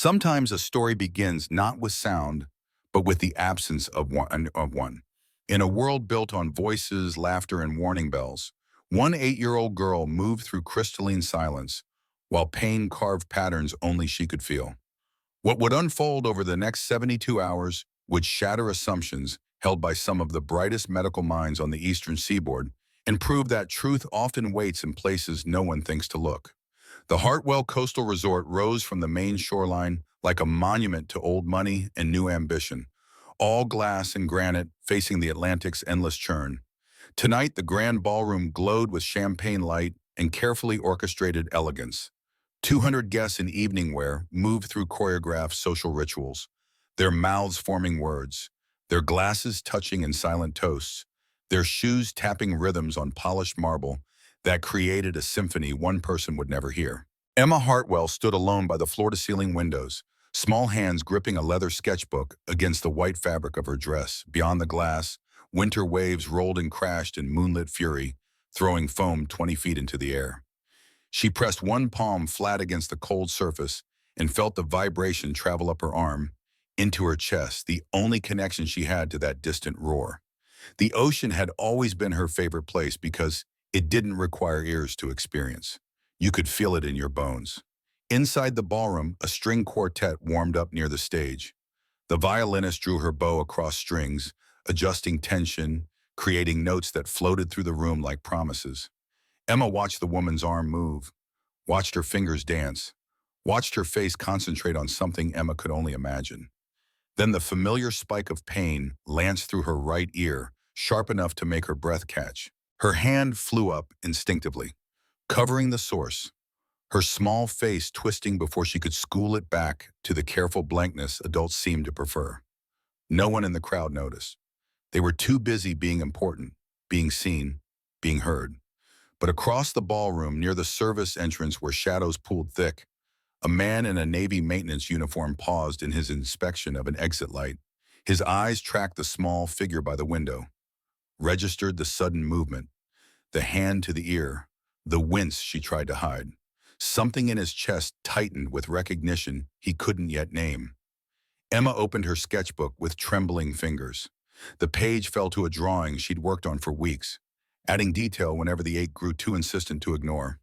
Sometimes a story begins not with sound, but with the absence of one. In a world built on voices, laughter, and warning bells, one 8-year-old girl moved through crystalline silence, while pain carved patterns only she could feel. What would unfold over the next 72 hours would shatter assumptions held by some of the brightest medical minds on the eastern seaboard and prove that truth often waits in places no one thinks to look. The Hartwell Coastal Resort rose from the main shoreline like a monument to old money and new ambition, all glass and granite facing the Atlantic's endless churn. Tonight, the grand ballroom glowed with champagne light and carefully orchestrated elegance. 200 guests in evening wear moved through choreographed social rituals, their mouths forming words, their glasses touching in silent toasts, their shoes tapping rhythms on polished marble that created a symphony one person would never hear. Emma Hartwell stood alone by the floor-to-ceiling windows, small hands gripping a leather sketchbook against the white fabric of her dress. Beyond the glass, winter waves rolled and crashed in moonlit fury, throwing foam 20 feet into the air. She pressed one palm flat against the cold surface and felt the vibration travel up her arm, into her chest, the only connection she had to that distant roar. The ocean had always been her favorite place because it didn't require ears to experience. You could feel it in your bones. Inside the ballroom, a string quartet warmed up near the stage. The violinist drew her bow across strings, adjusting tension, creating notes that floated through the room like promises. Emma watched the woman's arm move, watched her fingers dance, watched her face concentrate on something Emma could only imagine. Then the familiar spike of pain lanced through her right ear, sharp enough to make her breath catch. Her hand flew up instinctively, covering the source, her small face twisting before she could school it back to the careful blankness adults seemed to prefer. No one in the crowd noticed. They were too busy being important, being seen, being heard. But across the ballroom, near the service entrance where shadows pooled thick, a man in a Navy maintenance uniform paused in his inspection of an exit light. His eyes tracked the small figure by the window, registered the sudden movement, the hand to the ear, the wince she tried to hide. Something in his chest tightened with recognition he couldn't yet name. Emma opened her sketchbook with trembling fingers. The page fell to a drawing she'd worked on for weeks, adding detail whenever the ache grew too insistent to ignore.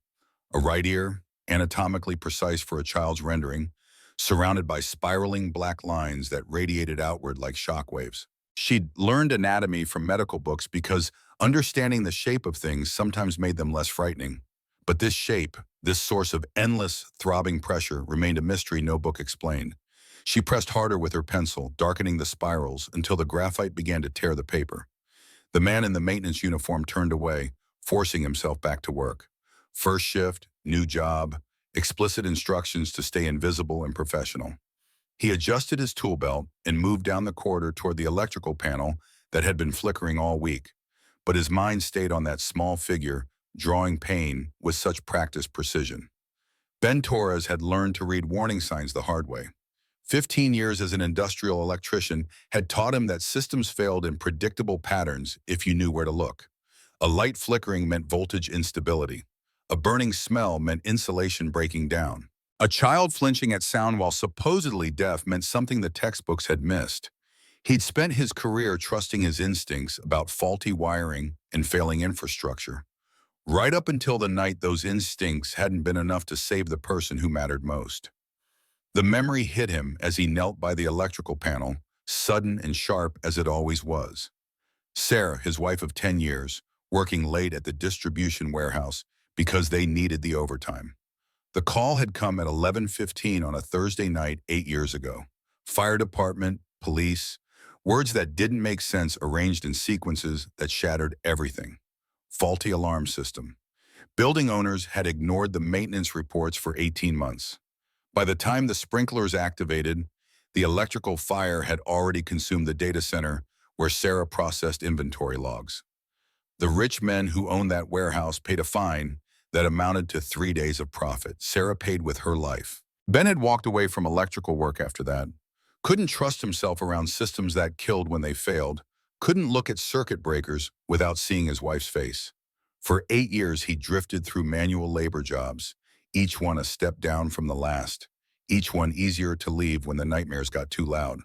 A right ear, anatomically precise for a child's rendering, surrounded by spiraling black lines that radiated outward like shockwaves. She'd learned anatomy from medical books because understanding the shape of things sometimes made them less frightening. But this shape, this source of endless, throbbing pressure, remained a mystery no book explained. She pressed harder with her pencil, darkening the spirals until the graphite began to tear the paper. The man in the maintenance uniform turned away, forcing himself back to work. First shift, new job, explicit instructions to stay invisible and professional. He adjusted his tool belt and moved down the corridor toward the electrical panel that had been flickering all week. But his mind stayed on that small figure, drawing pain with such practiced precision. Ben Torres had learned to read warning signs the hard way. 15 years as an industrial electrician had taught him that systems failed in predictable patterns if you knew where to look. A light flickering meant voltage instability. A burning smell meant insulation breaking down. A child flinching at sound while supposedly deaf meant something the textbooks had missed. He'd spent his career trusting his instincts about faulty wiring and failing infrastructure, right up until the night those instincts hadn't been enough to save the person who mattered most. The memory hit him as he knelt by the electrical panel, sudden and sharp as it always was. Sarah, his wife of 10 years, working late at the distribution warehouse because they needed the overtime. The call had come at 11:15 on a Thursday night 8 years ago. Fire department, police, words that didn't make sense arranged in sequences that shattered everything. Faulty alarm system. Building owners had ignored the maintenance reports for 18 months. By the time the sprinklers activated, the electrical fire had already consumed the data center where Sarah processed inventory logs. The rich men who owned that warehouse paid a fine that amounted to 3 days of profit. Sarah paid with her life. Ben had walked away from electrical work after that. Couldn't trust himself around systems that killed when they failed. Couldn't look at circuit breakers without seeing his wife's face. For 8 years, he drifted through manual labor jobs, each one a step down from the last, each one easier to leave when the nightmares got too loud.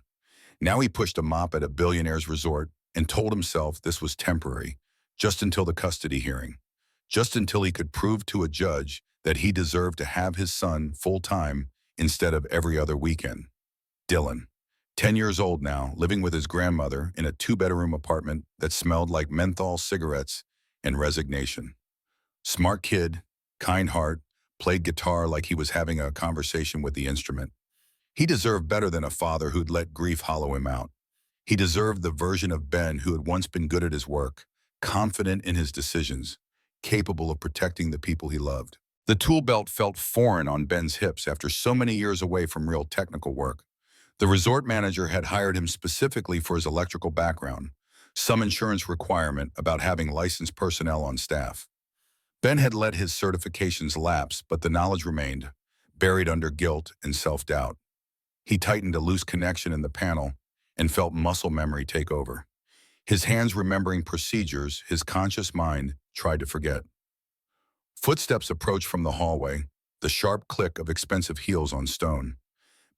Now he pushed a mop at a billionaire's resort and told himself this was temporary, just until the custody hearing, just until he could prove to a judge that he deserved to have his son full-time instead of every other weekend. Dylan, 10 years old now, living with his grandmother in a two-bedroom apartment that smelled like menthol cigarettes and resignation. Smart kid, kind heart, played guitar like he was having a conversation with the instrument. He deserved better than a father who'd let grief hollow him out. He deserved the version of Ben who had once been good at his work, confident in his decisions, capable of protecting the people he loved. The tool belt felt foreign on Ben's hips after so many years away from real technical work. The resort manager had hired him specifically for his electrical background, some insurance requirement about having licensed personnel on staff. Ben had let his certifications lapse, but the knowledge remained, buried under guilt and self-doubt. He tightened a loose connection in the panel and felt muscle memory take over. His hands remembering procedures his conscious mind tried to forget. Footsteps approached from the hallway, the sharp click of expensive heels on stone.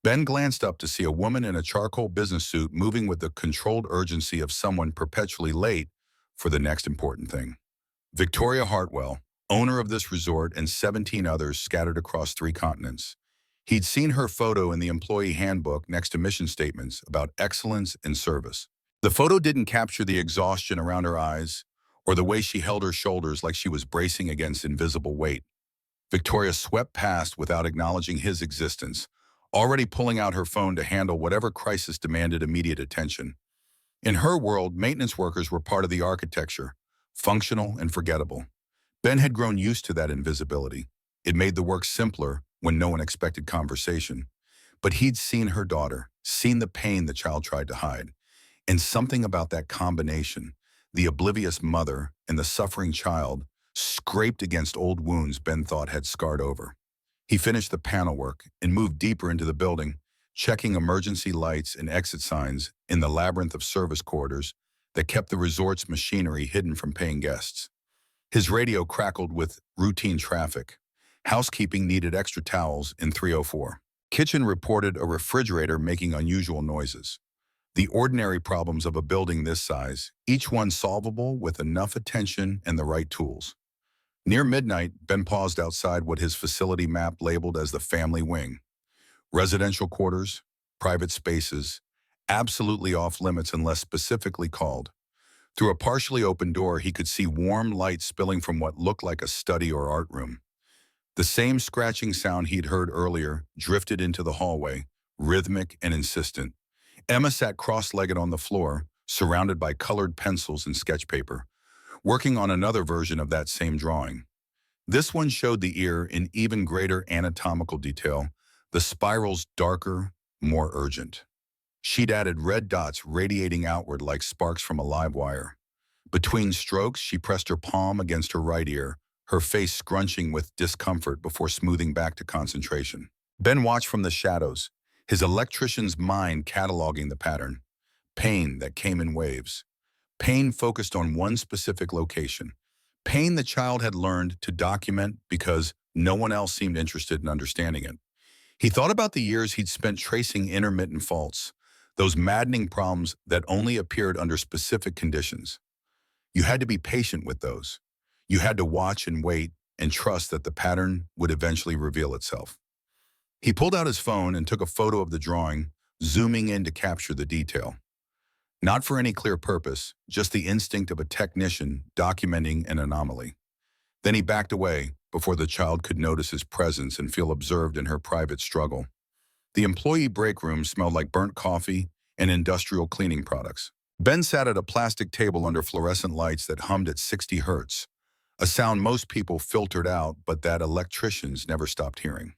Ben glanced up to see a woman in a charcoal business suit moving with the controlled urgency of someone perpetually late for the next important thing. Victoria Hartwell, owner of this resort and 17 others scattered across 3 continents. He'd seen her photo in the employee handbook next to mission statements about excellence and service. The photo didn't capture the exhaustion around her eyes or the way she held her shoulders like she was bracing against invisible weight. Victoria swept past without acknowledging his existence, already pulling out her phone to handle whatever crisis demanded immediate attention. In her world, maintenance workers were part of the architecture, functional and forgettable. Ben had grown used to that invisibility. It made the work simpler when no one expected conversation. But he'd seen her daughter, seen the pain the child tried to hide. And something about that combination, the oblivious mother and the suffering child, scraped against old wounds Ben thought had scarred over. He finished the panel work and moved deeper into the building, checking emergency lights and exit signs in the labyrinth of service corridors that kept the resort's machinery hidden from paying guests. His radio crackled with routine traffic. Housekeeping needed extra towels in 304. Kitchen reported a refrigerator making unusual noises. The ordinary problems of a building this size, each one solvable with enough attention and the right tools. Near midnight, Ben paused outside what his facility map labeled as the family wing. Residential quarters, private spaces, absolutely off limits unless specifically called. Through a partially open door, he could see warm light spilling from what looked like a study or art room. The same scratching sound he'd heard earlier drifted into the hallway, rhythmic and insistent. Emma sat cross-legged on the floor, surrounded by colored pencils and sketch paper, working on another version of that same drawing. This one showed the ear in even greater anatomical detail, the spirals darker, more urgent. She'd added red dots radiating outward like sparks from a live wire. Between strokes, she pressed her palm against her right ear, her face scrunching with discomfort before smoothing back to concentration. Ben watched from the shadows, his electrician's mind cataloging the pattern. Pain that came in waves. Pain focused on one specific location. Pain the child had learned to document because no one else seemed interested in understanding it. He thought about the years he'd spent tracing intermittent faults, those maddening problems that only appeared under specific conditions. You had to be patient with those. You had to watch and wait and trust that the pattern would eventually reveal itself. He pulled out his phone and took a photo of the drawing, zooming in to capture the detail. Not for any clear purpose, just the instinct of a technician documenting an anomaly. Then he backed away before the child could notice his presence and feel observed in her private struggle. The employee break room smelled like burnt coffee and industrial cleaning products. Ben sat at a plastic table under fluorescent lights that hummed at 60 hertz, a sound most people filtered out but that electricians never stopped hearing.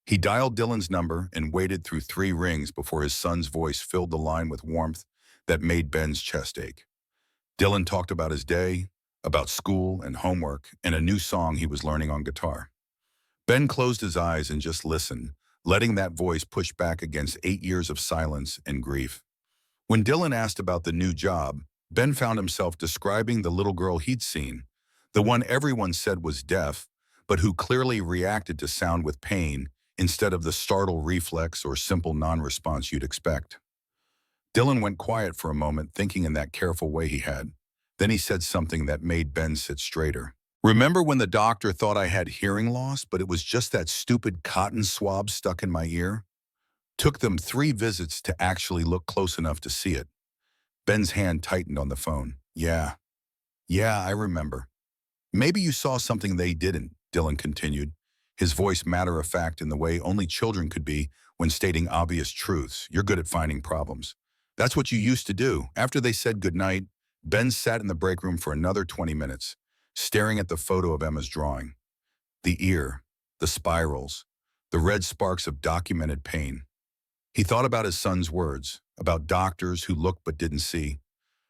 He dialed Dylan's number and waited through 3 rings before his son's voice filled the line with warmth that made Ben's chest ache. Dylan talked about his day, about school and homework, and a new song he was learning on guitar. Ben closed his eyes and just listened, letting that voice push back against 8 years of silence and grief. When Dylan asked about the new job, Ben found himself describing the little girl he'd seen, the one everyone said was deaf, but who clearly reacted to sound with pain instead of the startle reflex or simple non-response you'd expect. Dylan went quiet for a moment, thinking in that careful way he had. Then he said something that made Ben sit straighter. Remember when the doctor thought I had hearing loss, but it was just that stupid cotton swab stuck in my ear? Took them 3 visits to actually look close enough to see it. Ben's hand tightened on the phone. Yeah, I remember. Maybe you saw something they didn't, Dylan continued, his voice matter-of-fact in the way only children could be when stating obvious truths. You're good at finding problems. That's what you used to do. After they said goodnight, Ben sat in the break room for another 20 minutes, staring at the photo of Emma's drawing. The ear, the spirals, the red sparks of documented pain. He thought about his son's words, about doctors who looked but didn't see,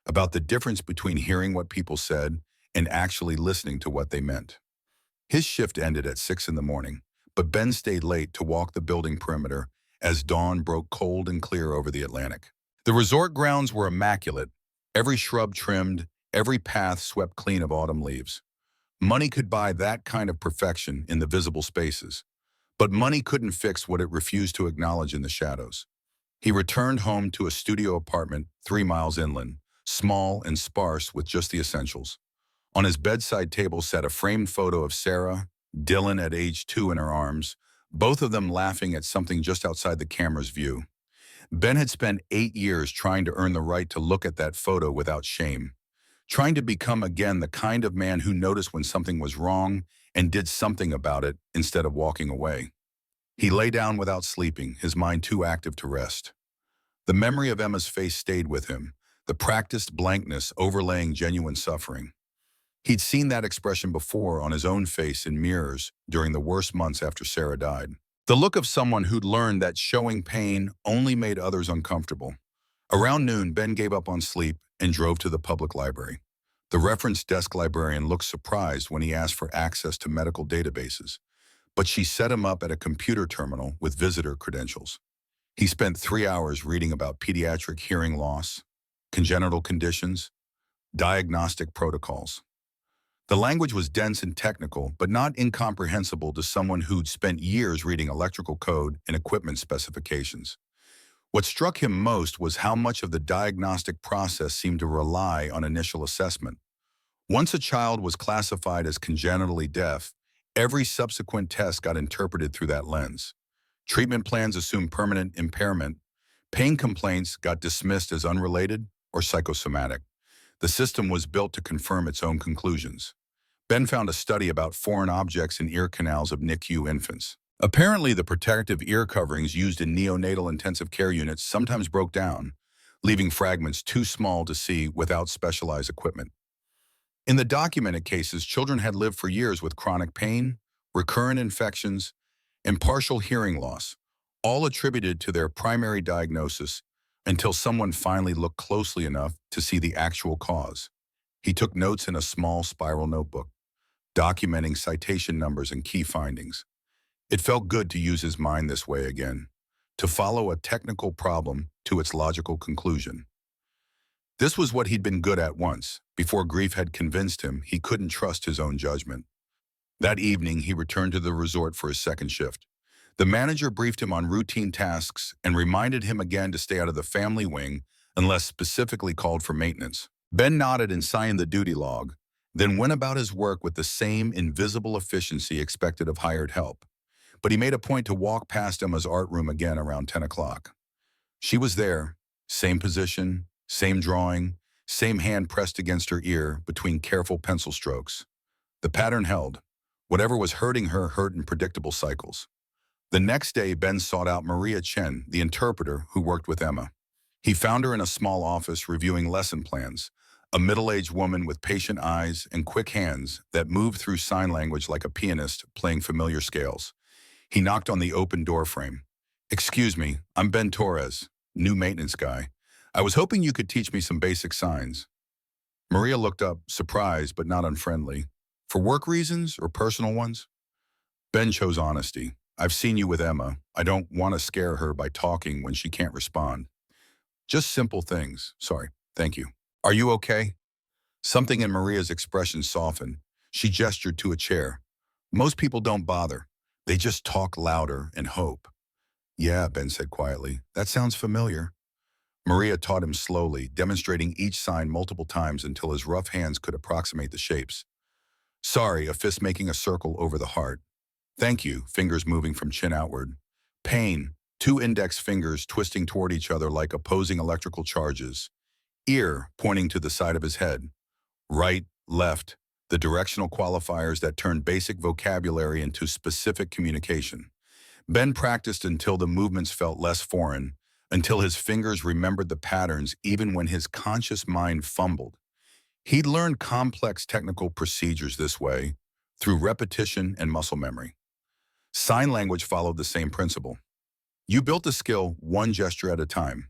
about the difference between hearing what people said and actually listening to what they meant. His shift ended at 6 in the morning, but Ben stayed late to walk the building perimeter as dawn broke cold and clear over the Atlantic. The resort grounds were immaculate, every shrub trimmed, every path swept clean of autumn leaves. Money could buy that kind of perfection in the visible spaces, but money couldn't fix what it refused to acknowledge in the shadows. He returned home to a studio apartment 3 miles inland, small and sparse with just the essentials. On his bedside table sat a framed photo of Sarah, Dylan at age 2 in her arms, both of them laughing at something just outside the camera's view. Ben had spent 8 years trying to earn the right to look at that photo without shame, trying to become again the kind of man who noticed when something was wrong and did something about it instead of walking away. He lay down without sleeping, his mind too active to rest. The memory of Emma's face stayed with him, the practiced blankness overlaying genuine suffering. He'd seen that expression before on his own face in mirrors during the worst months after Sarah died. The look of someone who'd learned that showing pain only made others uncomfortable. Around noon, Ben gave up on sleep and drove to the public library. The reference desk librarian looked surprised when he asked for access to medical databases, but she set him up at a computer terminal with visitor credentials. He spent 3 hours reading about pediatric hearing loss, congenital conditions, diagnostic protocols. The language was dense and technical, but not incomprehensible to someone who'd spent years reading electrical code and equipment specifications. What struck him most was how much of the diagnostic process seemed to rely on initial assessment. Once a child was classified as congenitally deaf, every subsequent test got interpreted through that lens. Treatment plans assumed permanent impairment. Pain complaints got dismissed as unrelated or psychosomatic. The system was built to confirm its own conclusions. Ben found a study about foreign objects in ear canals of NICU infants. Apparently, the protective ear coverings used in neonatal intensive care units sometimes broke down, leaving fragments too small to see without specialized equipment. In the documented cases, children had lived for years with chronic pain, recurrent infections, and partial hearing loss, all attributed to their primary diagnosis until someone finally looked closely enough to see the actual cause. He took notes in a small spiral notebook, documenting citation numbers and key findings. It felt good to use his mind this way again, to follow a technical problem to its logical conclusion. This was what he'd been good at once, before grief had convinced him he couldn't trust his own judgment. That evening, he returned to the resort for his second shift. The manager briefed him on routine tasks and reminded him again to stay out of the family wing unless specifically called for maintenance. Ben nodded and signed the duty log, then went about his work with the same invisible efficiency expected of hired help. But he made a point to walk past Emma's art room again around 10 o'clock. She was there, same position, same drawing, same hand pressed against her ear between careful pencil strokes. The pattern held. Whatever was hurting her hurt in predictable cycles. The next day, Ben sought out Maria Chen, the interpreter who worked with Emma. He found her in a small office reviewing lesson plans, a middle-aged woman with patient eyes and quick hands that moved through sign language like a pianist playing familiar scales. He knocked on the open door frame. "Excuse me, I'm Ben Torres, new maintenance guy. I was hoping you could teach me some basic signs." Maria looked up, surprised but not unfriendly. "For work reasons or personal ones?" Ben chose honesty. "I've seen you with Emma. I don't want to scare her by talking when she can't respond. Just simple things. Sorry. Thank you. Are you okay?" Something in Maria's expression softened. She gestured to a chair. "Most people don't bother. They just talk louder and hope. Yeah, Ben said quietly. That sounds familiar. Maria taught him slowly, demonstrating each sign multiple times until his rough hands could approximate the shapes. Sorry, a fist making a circle over the heart. Thank you, fingers moving from chin outward. Pain, two index fingers twisting toward each other like opposing electrical charges. Ear, pointing to the side of his head. Right, left, the directional qualifiers that turn basic vocabulary into specific communication. Ben practiced until the movements felt less foreign, until his fingers remembered the patterns even when his conscious mind fumbled. He'd learned complex technical procedures this way, through repetition and muscle memory. Sign language followed the same principle. You built the skill one gesture at a time.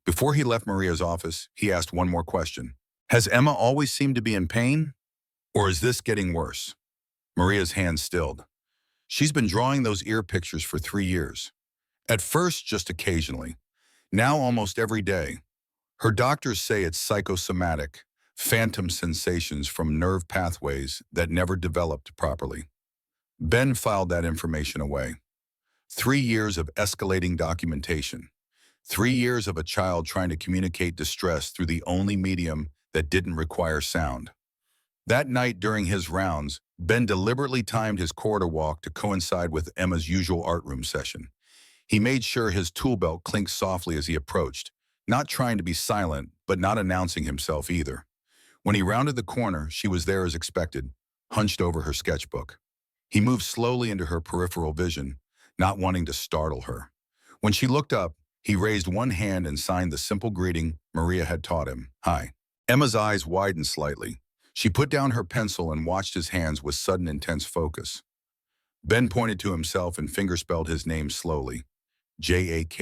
Before he left Maria's office, he asked one more question. Has Emma always seemed to be in pain? Or is this getting worse? Maria's hand stilled. She's been drawing those ear pictures for 3 years. At first, just occasionally. Now almost every day. Her doctors say it's psychosomatic, phantom sensations from nerve pathways that never developed properly. Ben filed that information away. 3 years of escalating documentation. 3 years of a child trying to communicate distress through the only medium that didn't require sound. That night during his rounds, Ben deliberately timed his corridor walk to coincide with Emma's usual art room session. He made sure his tool belt clinked softly as he approached, not trying to be silent, but not announcing himself either. When he rounded the corner, she was there as expected, hunched over her sketchbook. He moved slowly into her peripheral vision, not wanting to startle her. When she looked up, he raised one hand and signed the simple greeting Maria had taught him, "Hi." Emma's eyes widened slightly. She put down her pencil and watched his hands with sudden intense focus. Ben pointed to himself and fingerspelled his name slowly, Jake.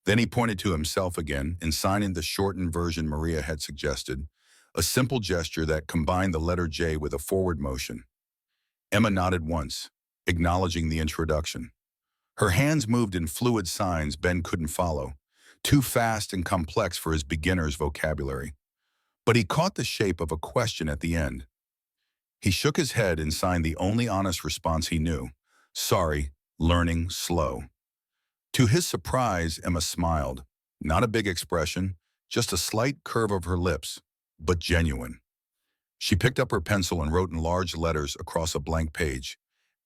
Then he pointed to himself again and signed the shortened version Maria had suggested, a simple gesture that combined the letter J with a forward motion. Emma nodded once, acknowledging the introduction. Her hands moved in fluid signs Ben couldn't follow, too fast and complex for his beginner's vocabulary. But he caught the shape of a question at the end. He shook his head and signed the only honest response he knew. Sorry, learning slow. To his surprise, Emma smiled. Not a big expression, just a slight curve of her lips, but genuine. She picked up her pencil and wrote in large letters across a blank page,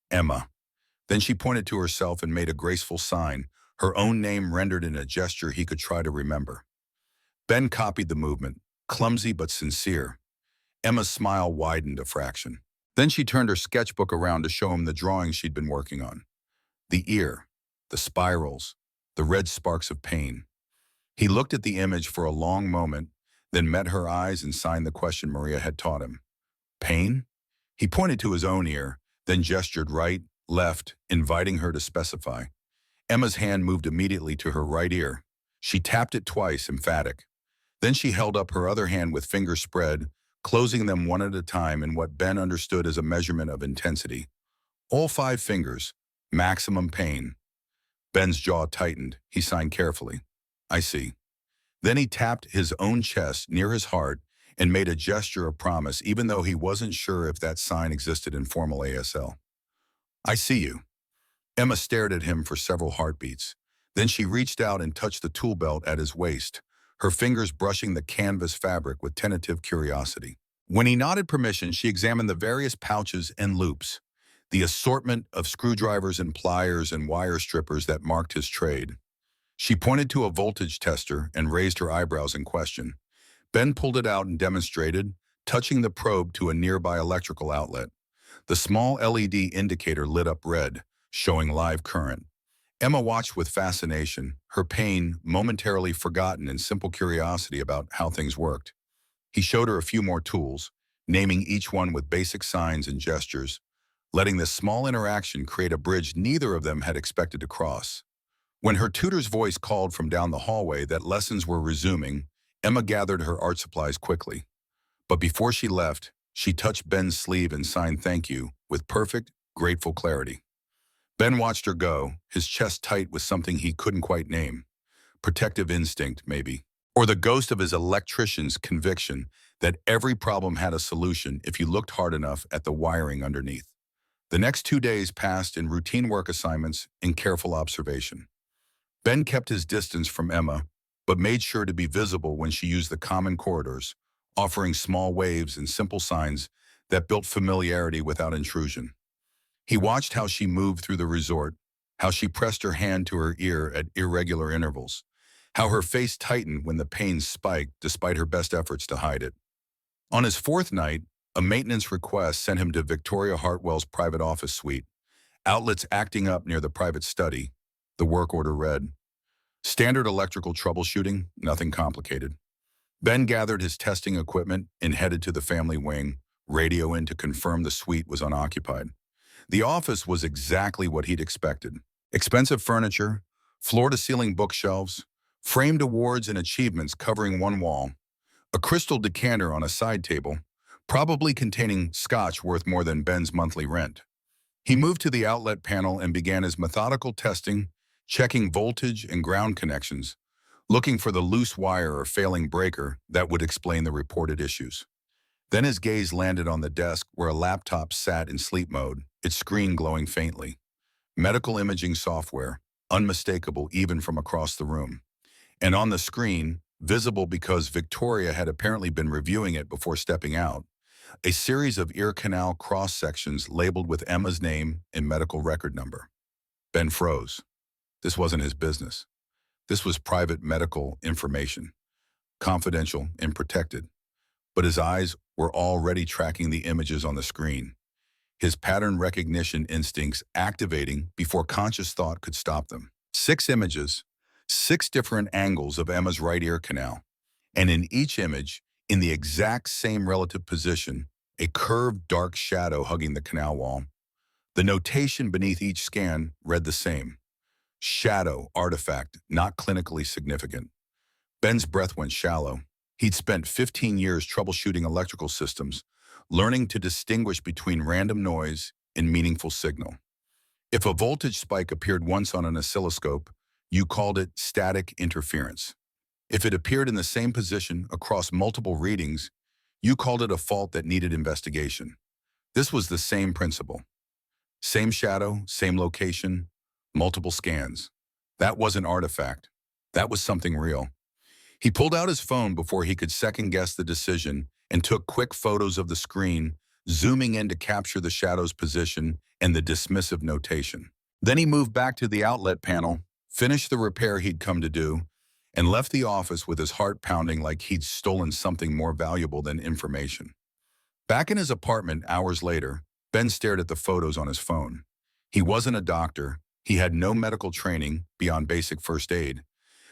Emma. Then she pointed to herself and made a graceful sign, her own name rendered in a gesture he could try to remember. Ben copied the movement, clumsy but sincere. Emma's smile widened a fraction. Then she turned her sketchbook around to show him the drawings she'd been working on. The ear, the spirals, the red sparks of pain. He looked at the image for a long moment, then met her eyes and signed the question Maria had taught him. Pain? He pointed to his own ear, then gestured right, left, inviting her to specify. Emma's hand moved immediately to her right ear. She tapped it twice, emphatic. Then she held up her other hand with fingers spread, closing them one at a time in what Ben understood as a measurement of intensity. All 5 fingers, maximum pain. Ben's jaw tightened. He signed carefully. I see. Then he tapped his own chest near his heart and made a gesture of promise, even though he wasn't sure if that sign existed in formal ASL. I see you. Emma stared at him for several heartbeats. Then she reached out and touched the tool belt at his waist, her fingers brushing the canvas fabric with tentative curiosity. When he nodded permission, she examined the various pouches and loops, the assortment of screwdrivers and pliers and wire strippers that marked his trade. She pointed to a voltage tester and raised her eyebrows in question. Ben pulled it out and demonstrated, touching the probe to a nearby electrical outlet. The small LED indicator lit up red, showing live current. Emma watched with fascination, her pain momentarily forgotten in simple curiosity about how things worked. He showed her a few more tools, naming each one with basic signs and gestures, letting this small interaction create a bridge neither of them had expected to cross. When her tutor's voice called from down the hallway that lessons were resuming, Emma gathered her art supplies quickly. But before she left, she touched Ben's sleeve and signed thank you with perfect, grateful clarity. Ben watched her go, his chest tight with something he couldn't quite name. Protective instinct, maybe. Or the ghost of his electrician's conviction that every problem had a solution if you looked hard enough at the wiring underneath. The next 2 days passed in routine work assignments and careful observation. Ben kept his distance from Emma, but made sure to be visible when she used the common corridors, offering small waves and simple signs that built familiarity without intrusion. He watched how she moved through the resort, how she pressed her hand to her ear at irregular intervals, how her face tightened when the pain spiked despite her best efforts to hide it. On his fourth night, a maintenance request sent him to Victoria Hartwell's private office suite, outlets acting up near the private study. The work order read, "Standard electrical troubleshooting, nothing complicated." Ben gathered his testing equipment and headed to the family wing, radio in to confirm the suite was unoccupied. The office was exactly what he'd expected. Expensive furniture, floor-to-ceiling bookshelves, framed awards and achievements covering one wall, a crystal decanter on a side table, probably containing scotch worth more than Ben's monthly rent. He moved to the outlet panel and began his methodical testing, checking voltage and ground connections, looking for the loose wire or failing breaker that would explain the reported issues. Then his gaze landed on the desk where a laptop sat in sleep mode, its screen glowing faintly. Medical imaging software, unmistakable even from across the room. And on the screen, visible because Victoria had apparently been reviewing it before stepping out, a series of ear canal cross-sections labeled with Emma's name and medical record number. Ben froze. This wasn't his business. This was private medical information, confidential and protected. But his eyes were already tracking the images on the screen, his pattern recognition instincts activating before conscious thought could stop them. 6 images, 6 different angles of Emma's right ear canal, and in each image, in the exact same relative position, a curved dark shadow hugging the canal wall. The notation beneath each scan read the same. Shadow, artifact, not clinically significant. Ben's breath went shallow. He'd spent 15 years troubleshooting electrical systems, learning to distinguish between random noise and meaningful signal. If a voltage spike appeared once on an oscilloscope, you called it static interference. If it appeared in the same position across multiple readings, you called it a fault that needed investigation. This was the same principle. Same shadow, same location, multiple scans. That wasn't artifact. That was something real. He pulled out his phone before he could second-guess the decision and took quick photos of the screen, zooming in to capture the shadow's position and the dismissive notation. Then he moved back to the outlet panel, finished the repair he'd come to do, and left the office with his heart pounding like he'd stolen something more valuable than information. Back in his apartment hours later, Ben stared at the photos on his phone. He wasn't a doctor. He had no medical training beyond basic first aid,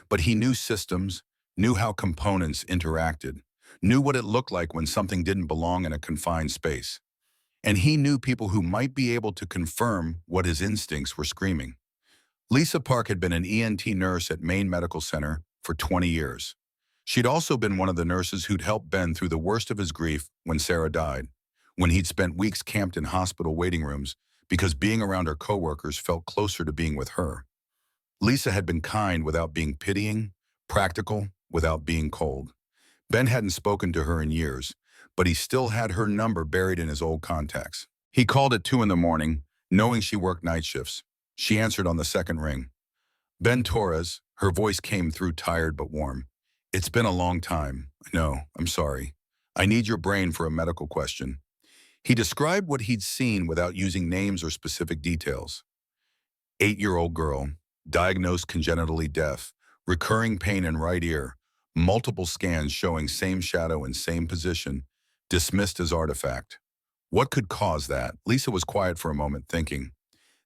but he knew systems, knew how components interacted, knew what it looked like when something didn't belong in a confined space. And he knew people who might be able to confirm what his instincts were screaming. Lisa Park had been an ENT nurse at Maine Medical Center for 20 years. She'd also been one of the nurses who'd helped Ben through the worst of his grief when Sarah died, when he'd spent weeks camped in hospital waiting rooms because being around her coworkers felt closer to being with her. Lisa had been kind without being pitying, practical without being cold. Ben hadn't spoken to her in years, but he still had her number buried in his old contacts. He called at 2 in the morning, knowing she worked night shifts. She answered on the second ring. Ben Torres, her voice came through tired but warm. "It's been a long time. No, I'm sorry. I need your brain for a medical question." He described what he'd seen without using names or specific details. 8-year-old girl, diagnosed congenitally deaf, recurring pain in right ear, multiple scans showing same shadow and same position, dismissed as artifact. What could cause that? Lisa was quiet for a moment, thinking.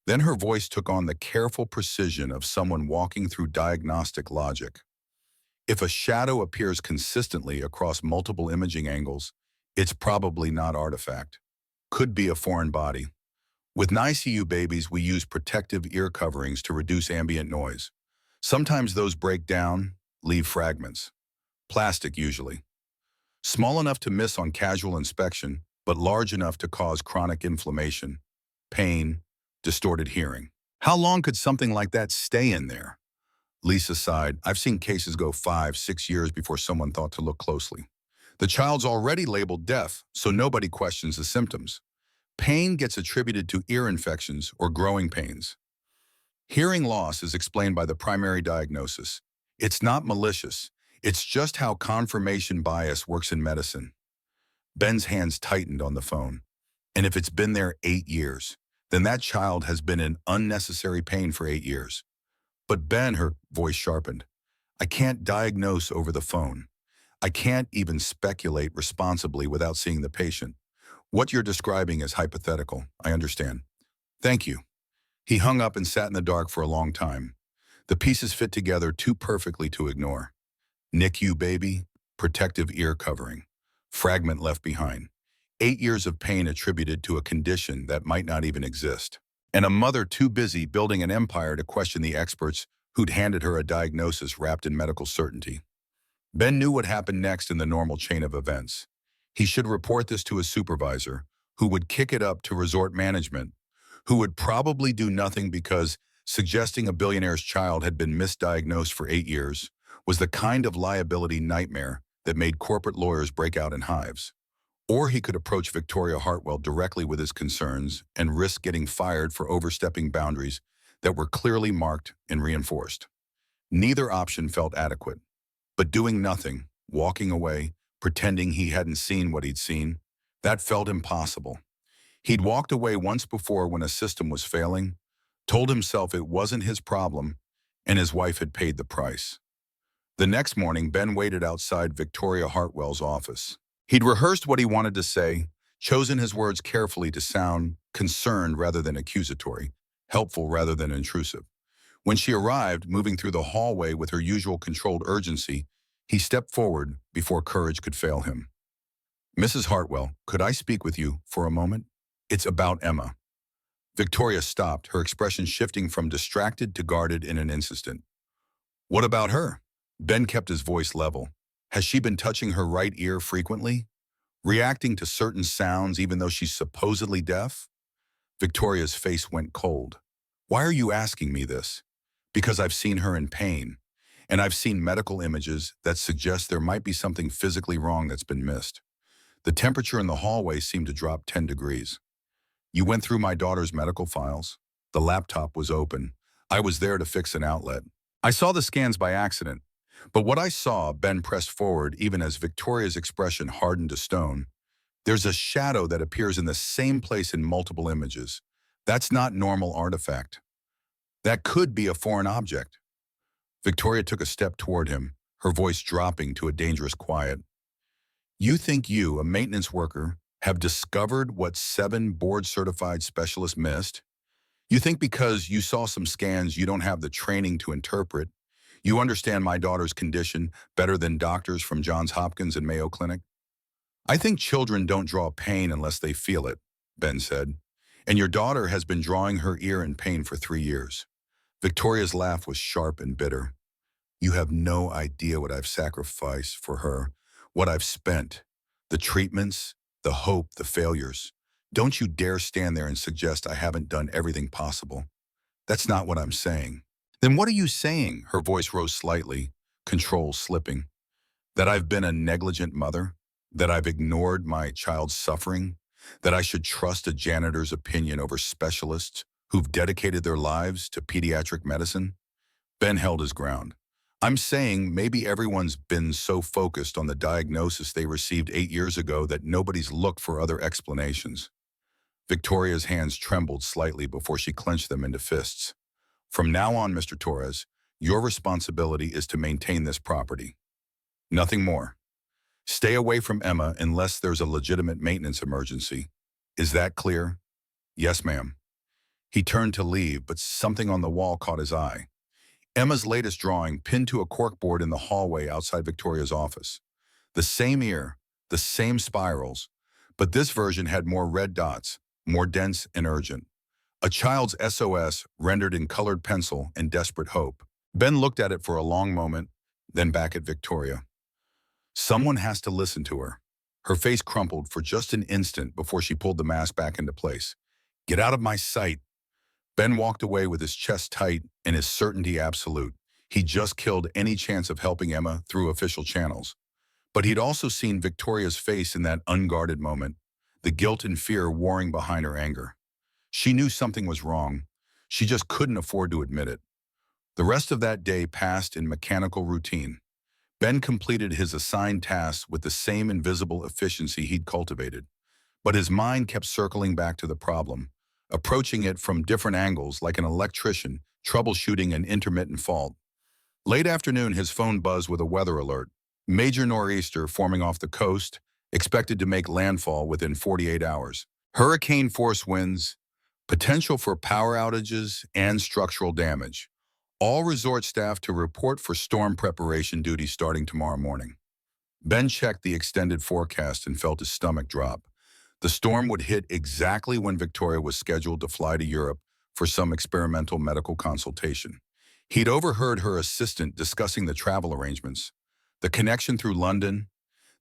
Then her voice took on the careful precision of someone walking through diagnostic logic. If a shadow appears consistently across multiple imaging angles, it's probably not artifact. Could be a foreign body. With NICU babies, we use protective ear coverings to reduce ambient noise. Sometimes those break down, leave fragments. Plastic usually. Small enough to miss on casual inspection, but large enough to cause chronic inflammation, pain, distorted hearing. How long could something like that stay in there? Lisa sighed. I've seen cases go 5, 6 years before someone thought to look closely. The child's already labeled deaf, so nobody questions the symptoms. Pain gets attributed to ear infections or growing pains. Hearing loss is explained by the primary diagnosis. It's not malicious. It's just how confirmation bias works in medicine. Ben's hands tightened on the phone. And if it's been there 8 years, then that child has been in unnecessary pain for 8 years. But Ben, her voice sharpened, I can't diagnose over the phone. I can't even speculate responsibly without seeing the patient. What you're describing is hypothetical. I understand. Thank you. He hung up and sat in the dark for a long time. The pieces fit together too perfectly to ignore. NICU baby, protective ear covering, fragment left behind. 8 years of pain attributed to a condition that might not even exist. And a mother too busy building an empire to question the experts who'd handed her a diagnosis wrapped in medical certainty. Ben knew what happened next in the normal chain of events. He should report this to his supervisor, who would kick it up to resort management, who would probably do nothing because suggesting a billionaire's child had been misdiagnosed for 8 years was the kind of liability nightmare that made corporate lawyers break out in hives. Or he could approach Victoria Hartwell directly with his concerns and risk getting fired for overstepping boundaries that were clearly marked and reinforced. Neither option felt adequate. But doing nothing, walking away, pretending he hadn't seen what he'd seen, that felt impossible. He'd walked away once before when a system was failing, told himself it wasn't his problem, and his wife had paid the price. The next morning, Ben waited outside Victoria Hartwell's office. He'd rehearsed what he wanted to say, chosen his words carefully to sound concerned rather than accusatory, helpful rather than intrusive. When she arrived, moving through the hallway with her usual controlled urgency, he stepped forward before courage could fail him. Mrs. Hartwell, could I speak with you for a moment? It's about Emma. Victoria stopped, her expression shifting from distracted to guarded in an instant. What about her? Ben kept his voice level. Has she been touching her right ear frequently? Reacting to certain sounds even though she's supposedly deaf? Victoria's face went cold. Why are you asking me this? Because I've seen her in pain, and I've seen medical images that suggest there might be something physically wrong that's been missed. The temperature in the hallway seemed to drop 10 degrees. You went through my daughter's medical files. The laptop was open. I was there to fix an outlet. I saw the scans by accident. But what I saw, Ben pressed forward even as Victoria's expression hardened to stone. There's a shadow that appears in the same place in multiple images. That's not normal artifact. That could be a foreign object. Victoria took a step toward him, her voice dropping to a dangerous quiet. You think you, a maintenance worker, have discovered what 7 board-certified specialists missed? You think because you saw some scans you don't have the training to interpret? You understand my daughter's condition better than doctors from Johns Hopkins and Mayo Clinic? I think children don't draw pain unless they feel it, Ben said. And your daughter has been drawing her ear in pain for 3 years. Victoria's laugh was sharp and bitter. You have no idea what I've sacrificed for her, what I've spent, the treatments, the hope, the failures. Don't you dare stand there and suggest I haven't done everything possible. That's not what I'm saying. Then what are you saying? Her voice rose slightly, control slipping. That I've been a negligent mother? That I've ignored my child's suffering? That I should trust a janitor's opinion over specialists who've dedicated their lives to pediatric medicine? Ben held his ground. I'm saying maybe everyone's been so focused on the diagnosis they received 8 years ago that nobody's looked for other explanations. Victoria's hands trembled slightly before she clenched them into fists. From now on, Mr. Torres, your responsibility is to maintain this property. Nothing more. Stay away from Emma unless there's a legitimate maintenance emergency. Is that clear? Yes, ma'am. He turned to leave, but something on the wall caught his eye. Emma's latest drawing pinned to a corkboard in the hallway outside Victoria's office. The same ear, the same spirals, but this version had more red dots, more dense and urgent. A child's SOS rendered in colored pencil and desperate hope. Ben looked at it for a long moment, then back at Victoria. Someone has to listen to her. Her face crumpled for just an instant before she pulled the mask back into place. Get out of my sight. Ben walked away with his chest tight and his certainty absolute. He'd just killed any chance of helping Emma through official channels. But he'd also seen Victoria's face in that unguarded moment, the guilt and fear warring behind her anger. She knew something was wrong. She just couldn't afford to admit it. The rest of that day passed in mechanical routine. Ben completed his assigned tasks with the same invisible efficiency he'd cultivated. But his mind kept circling back to the problem, approaching it from different angles like an electrician troubleshooting an intermittent fault. Late afternoon, his phone buzzed with a weather alert. Major nor'easter forming off the coast, expected to make landfall within 48 hours. Hurricane force winds, potential for power outages, and structural damage. All resort staff to report for storm preparation duty starting tomorrow morning. Ben checked the extended forecast and felt his stomach drop. The storm would hit exactly when Victoria was scheduled to fly to Europe for some experimental medical consultation. He'd overheard her assistant discussing the travel arrangements, the connection through London,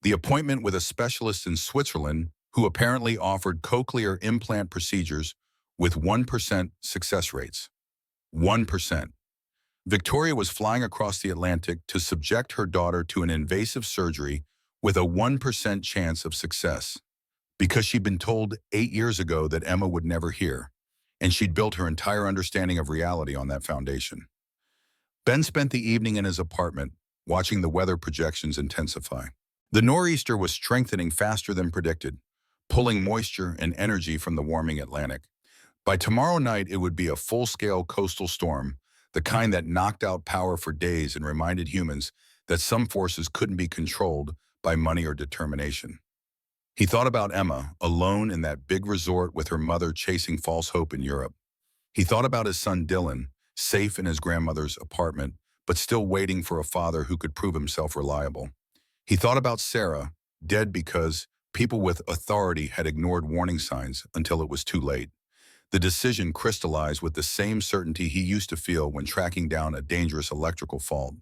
the appointment with a specialist in Switzerland who apparently offered cochlear implant procedures with 1% success rates. 1%. Victoria was flying across the Atlantic to subject her daughter to an invasive surgery with a 1% chance of success, because she'd been told 8 years ago that Emma would never hear, and she'd built her entire understanding of reality on that foundation. Ben spent the evening in his apartment, watching the weather projections intensify. The nor'easter was strengthening faster than predicted, pulling moisture and energy from the warming Atlantic. By tomorrow night, it would be a full-scale coastal storm, the kind that knocked out power for days and reminded humans that some forces couldn't be controlled by money or determination. He thought about Emma, alone in that big resort with her mother chasing false hope in Europe. He thought about his son Dylan, safe in his grandmother's apartment, but still waiting for a father who could prove himself reliable. He thought about Sarah, dead because people with authority had ignored warning signs until it was too late. The decision crystallized with the same certainty he used to feel when tracking down a dangerous electrical fault.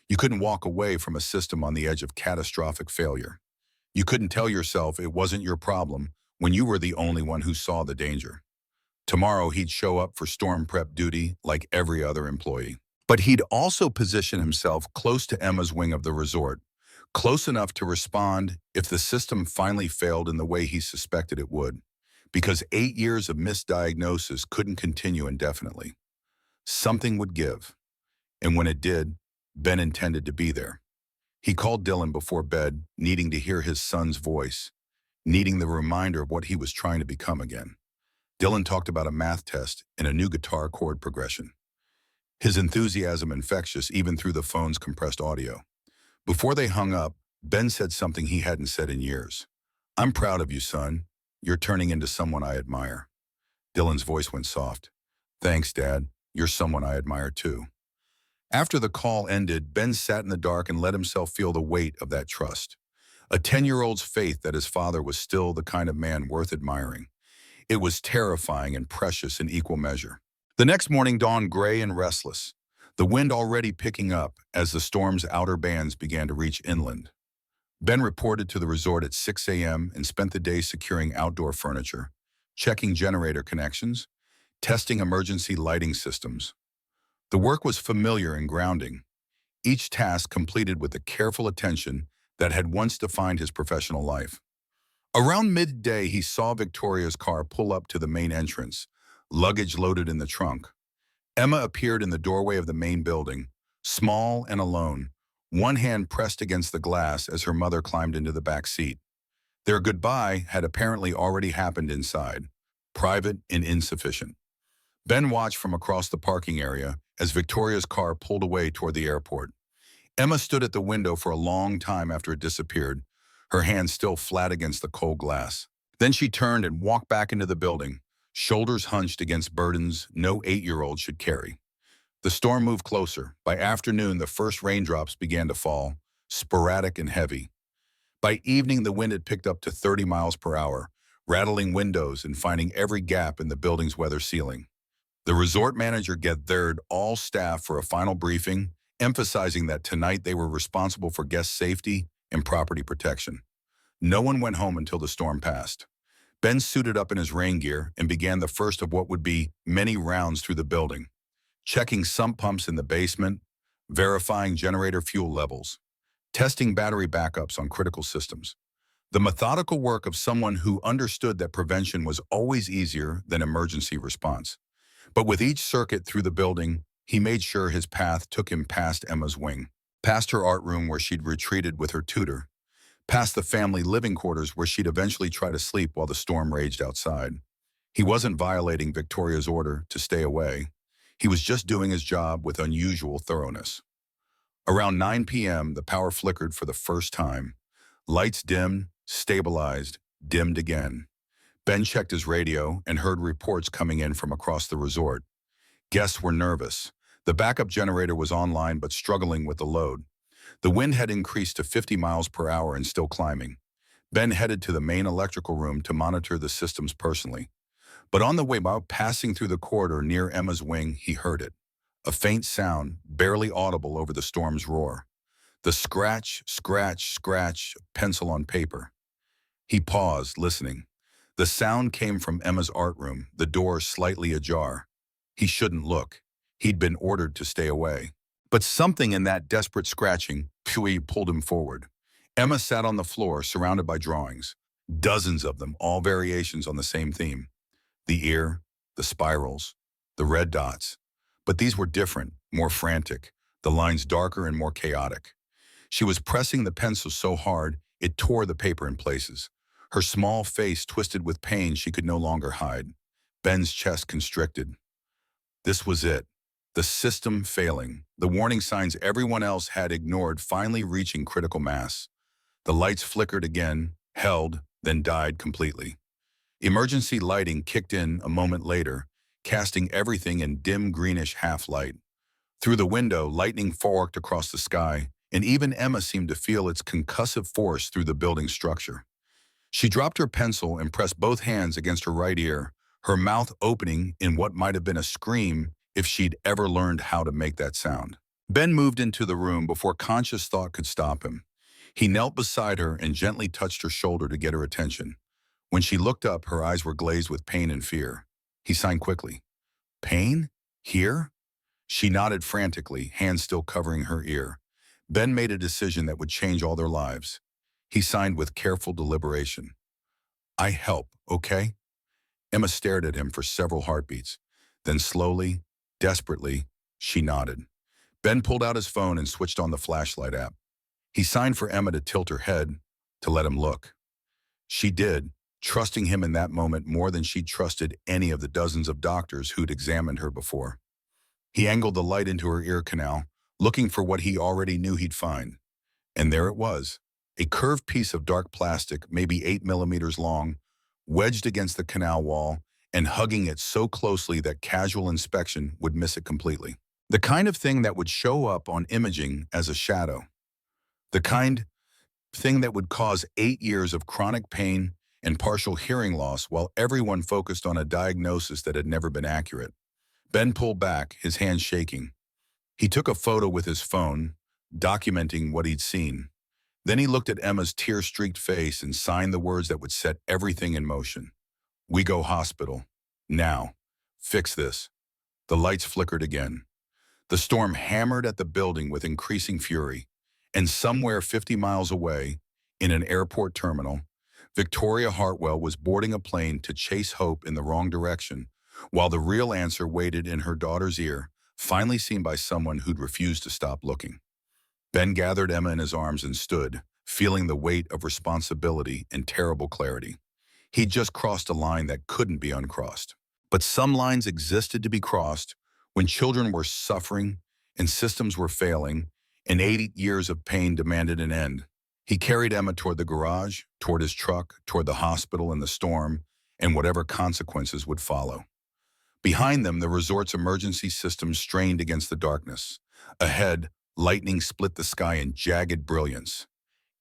You couldn't walk away from a system on the edge of catastrophic failure. You couldn't tell yourself it wasn't your problem when you were the only one who saw the danger. Tomorrow he'd show up for storm prep duty like every other employee. But he'd also position himself close to Emma's wing of the resort, close enough to respond if the system finally failed in the way he suspected it would, because 8 years of misdiagnosis couldn't continue indefinitely. Something would give, and when it did, Ben intended to be there. He called Dylan before bed, needing to hear his son's voice, needing the reminder of what he was trying to become again. Dylan talked about a math test and a new guitar chord progression. His enthusiasm infectious even through the phone's compressed audio. Before they hung up, Ben said something he hadn't said in years. "I'm proud of you, son. You're turning into someone I admire." Dylan's voice went soft. "Thanks, Dad. You're someone I admire too." After the call ended, Ben sat in the dark and let himself feel the weight of that trust. A 10-year-old's faith that his father was still the kind of man worth admiring. It was terrifying and precious in equal measure. The next morning dawned gray and restless, the wind already picking up as the storm's outer bands began to reach inland. Ben reported to the resort at 6 a.m. and spent the day securing outdoor furniture, checking generator connections, testing emergency lighting systems. The work was familiar and grounding, each task completed with the careful attention that had once defined his professional life. Around midday, he saw Victoria's car pull up to the main entrance, luggage loaded in the trunk. Emma appeared in the doorway of the main building, small and alone, one hand pressed against the glass as her mother climbed into the back seat. Their goodbye had apparently already happened inside, private and insufficient. Ben watched from across the parking area as Victoria's car pulled away toward the airport. Emma stood at the window for a long time after it disappeared, her hands still flat against the cold glass. Then she turned and walked back into the building, shoulders hunched against burdens no 8-year-old should carry. The storm moved closer. By afternoon, the first raindrops began to fall, sporadic and heavy. By evening, the wind had picked up to 30 miles per hour, rattling windows and finding every gap in the building's weather ceiling. The resort manager gathered all staff for a final briefing, emphasizing that tonight they were responsible for guest safety and property protection. No one went home until the storm passed. Ben suited up in his rain gear and began the first of what would be many rounds through the building, checking sump pumps in the basement, verifying generator fuel levels, testing battery backups on critical systems. The methodical work of someone who understood that prevention was always easier than emergency response. But with each circuit through the building, he made sure his path took him past Emma's wing, past her art room where she'd retreated with her tutor, past the family living quarters where she'd eventually try to sleep while the storm raged outside. He wasn't violating Victoria's order to stay away. He was just doing his job with unusual thoroughness. Around 9 p.m., the power flickered for the first time. Lights dimmed, stabilized, dimmed again. Ben checked his radio and heard reports coming in from across the resort. Guests were nervous. The backup generator was online but struggling with the load. The wind had increased to 50 miles per hour and still climbing. Ben headed to the main electrical room to monitor the systems personally. But on the way out, passing through the corridor near Emma's wing, he heard it. A faint sound, barely audible over the storm's roar. The scratch, scratch, scratch of pencil on paper. He paused, listening. The sound came from Emma's art room, the door slightly ajar. He shouldn't look. He'd been ordered to stay away. But something in that desperate scratching pulled him forward. Emma sat on the floor, surrounded by drawings. Dozens of them, all variations on the same theme. The ear, the spirals, the red dots. But these were different, more frantic, the lines darker and more chaotic. She was pressing the pencil so hard, it tore the paper in places. Her small face twisted with pain she could no longer hide. Ben's chest constricted. This was it. The system failing. The warning signs everyone else had ignored finally reaching critical mass. The lights flickered again, held, then died completely. Emergency lighting kicked in a moment later, casting everything in dim greenish half-light. Through the window, lightning forked across the sky, and even Emma seemed to feel its concussive force through the building structure. She dropped her pencil and pressed both hands against her right ear, her mouth opening in what might have been a scream if she'd ever learned how to make that sound. Ben moved into the room before conscious thought could stop him. He knelt beside her and gently touched her shoulder to get her attention. When she looked up, her eyes were glazed with pain and fear. He signed quickly. Pain? Here? She nodded frantically, hands still covering her ear. Ben made a decision that would change all their lives. He signed with careful deliberation. I help, okay? Emma stared at him for several heartbeats. Then slowly, desperately, she nodded. Ben pulled out his phone and switched on the flashlight app. He signed for Emma to tilt her head, to let him look. She did, trusting him in that moment more than she'd trusted any of the dozens of doctors who'd examined her before. He angled the light into her ear canal, looking for what he already knew he'd find. And there it was, a curved piece of dark plastic, maybe 8 millimeters long, wedged against the canal wall and hugging it so closely that casual inspection would miss it completely. The kind of thing that would show up on imaging as a shadow. The kind thing that would cause 8 years of chronic pain and partial hearing loss while everyone focused on a diagnosis that had never been accurate. Ben pulled back, his hands shaking. He took a photo with his phone, documenting what he'd seen. Then he looked at Emma's tear-streaked face and signed the words that would set everything in motion. We go hospital. Now. Fix this. The lights flickered again. The storm hammered at the building with increasing fury. And somewhere 50 miles away, in an airport terminal, Victoria Hartwell was boarding a plane to chase hope in the wrong direction, while the real answer waited in her daughter's ear, finally seen by someone who'd refused to stop looking. Ben gathered Emma in his arms and stood, feeling the weight of responsibility and terrible clarity. He'd just crossed a line that couldn't be uncrossed. But some lines existed to be crossed when children were suffering and systems were failing, and 8 years of pain demanded an end. He carried Emma toward the garage, toward his truck, toward the hospital and the storm, and whatever consequences would follow. Behind them, the resort's emergency system strained against the darkness. Ahead, lightning split the sky in jagged brilliance.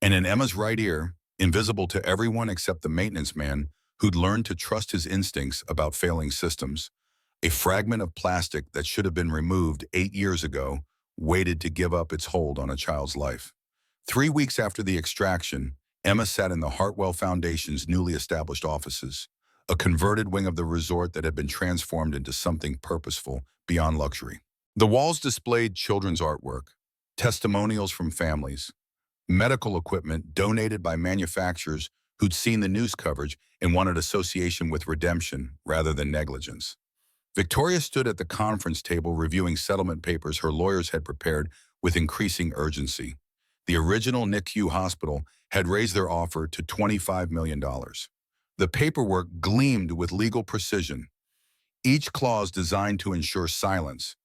And in Emma's right ear, invisible to everyone except the maintenance man who'd learned to trust his instincts about failing systems, a fragment of plastic that should have been removed 8 years ago waited to give up its hold on a child's life. 3 weeks after the extraction, Emma sat in the Hartwell Foundation's newly established offices, a converted wing of the resort that had been transformed into something purposeful beyond luxury. The walls displayed children's artwork, testimonials from families, medical equipment donated by manufacturers who'd seen the news coverage and wanted association with redemption rather than negligence. Victoria stood at the conference table reviewing settlement papers her lawyers had prepared with increasing urgency. The original NICU hospital had raised their offer to $25 million. The paperwork gleamed with legal precision, each clause designed to ensure silence,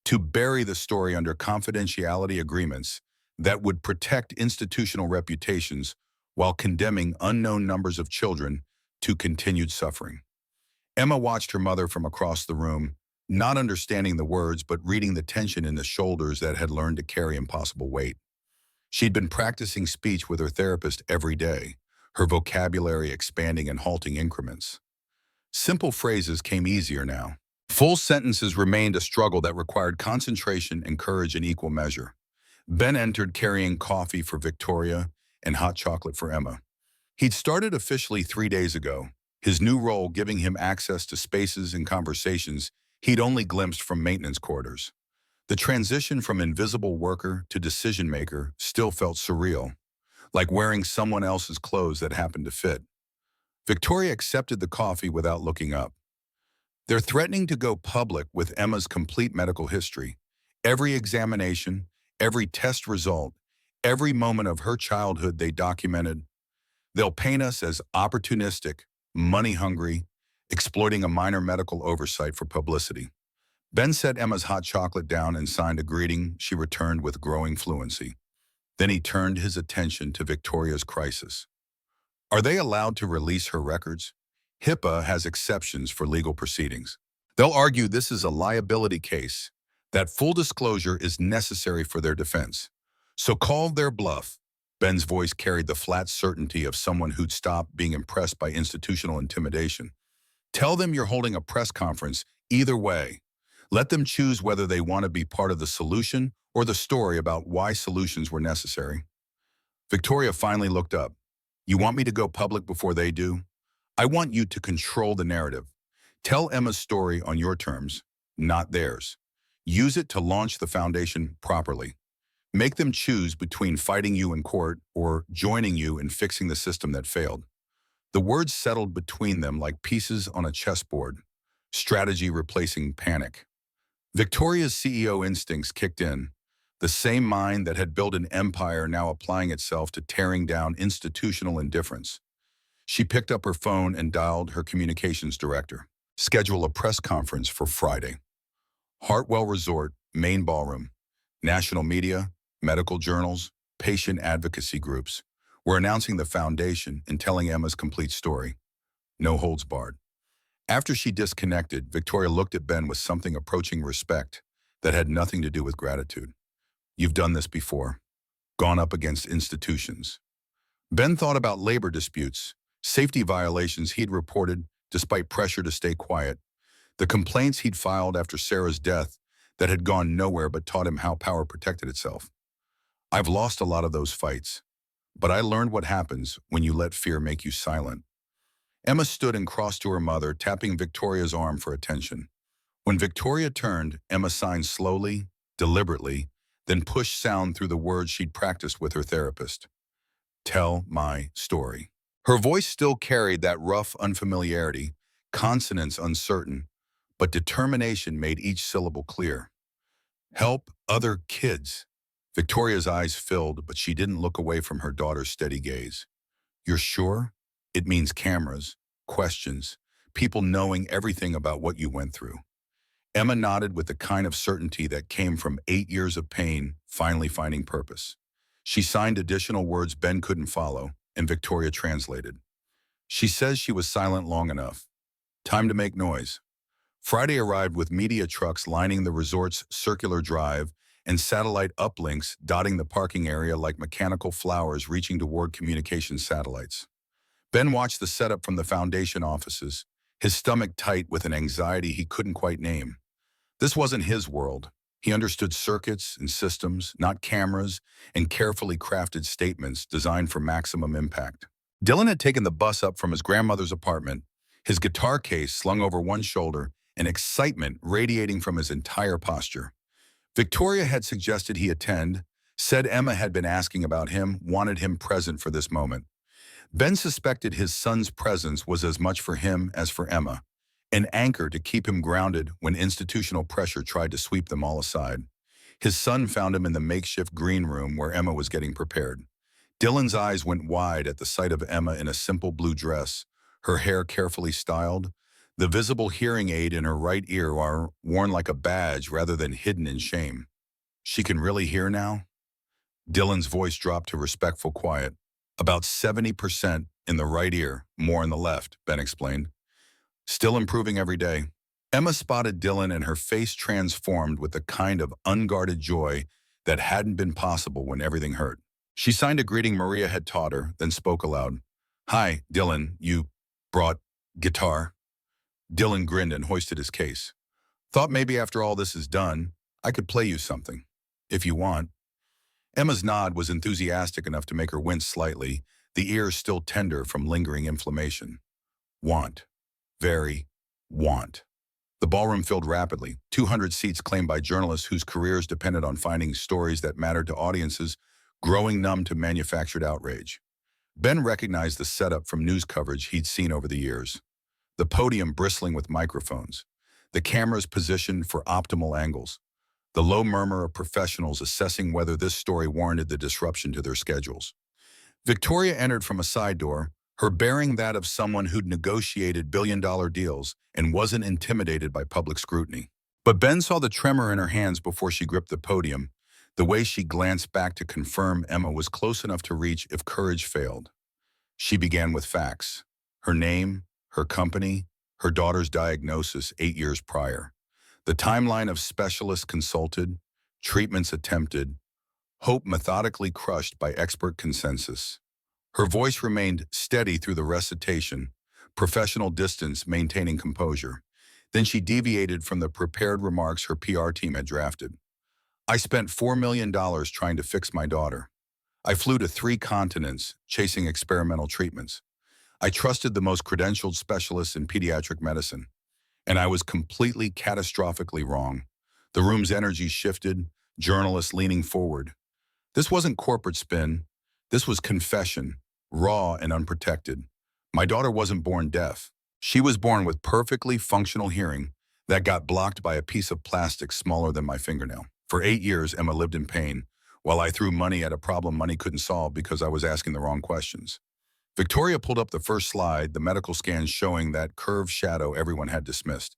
to bury the story under confidentiality agreements that would protect institutional reputations while condemning unknown numbers of children to continued suffering. Emma watched her mother from across the room, not understanding the words but reading the tension in the shoulders that had learned to carry impossible weight. She'd been practicing speech with her therapist every day, her vocabulary expanding in halting increments. Simple phrases came easier now. Full sentences remained a struggle that required concentration and courage in equal measure. Ben entered carrying coffee for Victoria and hot chocolate for Emma. He'd started officially 3 days ago, his new role giving him access to spaces and conversations he'd only glimpsed from maintenance quarters. The transition from invisible worker to decision maker still felt surreal, like wearing someone else's clothes that happened to fit. Victoria accepted the coffee without looking up. They're threatening to go public with Emma's complete medical history. Every examination, every test result, every moment of her childhood they documented. They'll paint us as opportunistic, money-hungry, exploiting a minor medical oversight for publicity. Ben set Emma's hot chocolate down and signed a greeting she returned with growing fluency. Then he turned his attention to Victoria's crisis. Are they allowed to release her records? HIPAA has exceptions for legal proceedings. They'll argue this is a liability case, that full disclosure is necessary for their defense. So call their bluff. Ben's voice carried the flat certainty of someone who'd stopped being impressed by institutional intimidation. Tell them you're holding a press conference either way. Let them choose whether they want to be part of the solution or the story about why solutions were necessary. Victoria finally looked up. You want me to go public before they do? I want you to control the narrative. Tell Emma's story on your terms, not theirs. Use it to launch the foundation properly. Make them choose between fighting you in court or joining you in fixing the system that failed. The words settled between them like pieces on a chessboard, strategy replacing panic. Victoria's CEO instincts kicked in, the same mind that had built an empire now applying itself to tearing down institutional indifference. She picked up her phone and dialed her communications director. Schedule a press conference for Friday. Hartwell Resort, main ballroom. National media, medical journals, patient advocacy groups. We're announcing the foundation and telling Emma's complete story. No holds barred. After she disconnected, Victoria looked at Ben with something approaching respect that had nothing to do with gratitude. You've done this before. Gone up against institutions. Ben thought about labor disputes, safety violations he'd reported despite pressure to stay quiet, the complaints he'd filed after Sarah's death that had gone nowhere but taught him how power protected itself. I've lost a lot of those fights, but I learned what happens when you let fear make you silent. Emma stood and crossed to her mother, tapping Victoria's arm for attention. When Victoria turned, Emma signed slowly, deliberately, then pushed sound through the words she'd practiced with her therapist. Tell my story. Her voice still carried that rough unfamiliarity, consonants uncertain, but determination made each syllable clear. Help other kids. Victoria's eyes filled, but she didn't look away from her daughter's steady gaze. You're sure? It means cameras, questions, people knowing everything about what you went through. Emma nodded with the kind of certainty that came from 8 years of pain finally finding purpose. She signed additional words Ben couldn't follow, and Victoria translated. She says she was silent long enough. Time to make noise. Friday arrived with media trucks lining the resort's circular drive and satellite uplinks dotting the parking area like mechanical flowers reaching toward communication satellites. Ben watched the setup from the foundation offices, his stomach tight with an anxiety he couldn't quite name. This wasn't his world. He understood circuits and systems, not cameras, and carefully crafted statements designed for maximum impact. Dylan had taken the bus up from his grandmother's apartment, his guitar case slung over one shoulder, and excitement radiating from his entire posture. Victoria had suggested he attend, Said Emma had been asking about him, wanted him present for this moment. Ben suspected his son's presence was as much for him as for Emma, an anchor to keep him grounded when institutional pressure tried to sweep them all aside. His son found him in the makeshift green room where Emma was getting prepared. Dylan's eyes went wide at the sight of Emma in a simple blue dress, her hair carefully styled, the visible hearing aid in her right ear worn like a badge rather than hidden in shame. She can really hear now? Dylan's voice dropped to respectful quiet. About 70% in the right ear, more in the left, Ben explained. Still improving every day. Emma spotted Dylan and her face transformed with the kind of unguarded joy that hadn't been possible when everything hurt. She signed a greeting Maria had taught her, then spoke aloud. Hi, Dylan, you brought guitar? Dylan grinned and hoisted his case. Thought maybe after all this is done, I could play you something, if you want. Emma's nod was enthusiastic enough to make her wince slightly, the ears still tender from lingering inflammation. Want. Very. Want. The ballroom filled rapidly, 200 seats claimed by journalists whose careers depended on finding stories that mattered to audiences, growing numb to manufactured outrage. Ben recognized the setup from news coverage he'd seen over the years. The podium bristling with microphones, the cameras positioned for optimal angles, the low murmur of professionals assessing whether this story warranted the disruption to their schedules. Victoria entered from a side door, her bearing that of someone who'd negotiated billion-dollar deals and wasn't intimidated by public scrutiny. But Ben saw the tremor in her hands before she gripped the podium, the way she glanced back to confirm Emma was close enough to reach if courage failed. She began with facts. Her name, her company, her daughter's diagnosis 8 years prior. The timeline of specialists consulted, treatments attempted, hope methodically crushed by expert consensus. Her voice remained steady through the recitation, professional distance maintaining composure. Then she deviated from the prepared remarks her PR team had drafted. I spent $4 million trying to fix my daughter. I flew to 3 continents, chasing experimental treatments. I trusted the most credentialed specialists in pediatric medicine. And I was completely catastrophically wrong. The room's energy shifted, journalists leaning forward. This wasn't corporate spin. This was confession, raw and unprotected. My daughter wasn't born deaf. She was born with perfectly functional hearing that got blocked by a piece of plastic smaller than my fingernail. For 8 years, Emma lived in pain, while I threw money at a problem money couldn't solve because I was asking the wrong questions. Victoria pulled up the first slide, the medical scans showing that curved shadow everyone had dismissed.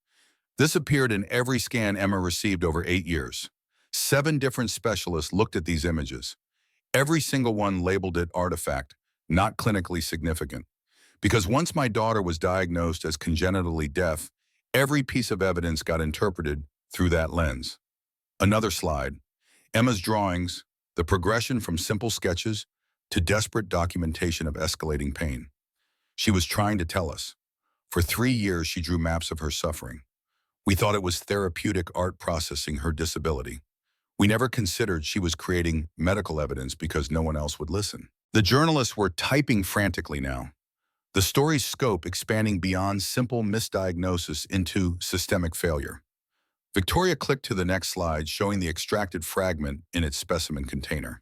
This appeared in every scan Emma received over 8 years. 7 different specialists looked at these images. Every single one labeled it artifact, not clinically significant. Because once my daughter was diagnosed as congenitally deaf, every piece of evidence got interpreted through that lens. Another slide. Emma's drawings, the progression from simple sketches to desperate documentation of escalating pain. She was trying to tell us. For 3 years, she drew maps of her suffering. We thought it was therapeutic art processing her disability. We never considered she was creating medical evidence because no one else would listen. The journalists were typing frantically now. The story's scope expanding beyond simple misdiagnosis into systemic failure. Victoria clicked to the next slide, showing the extracted fragment in its specimen container.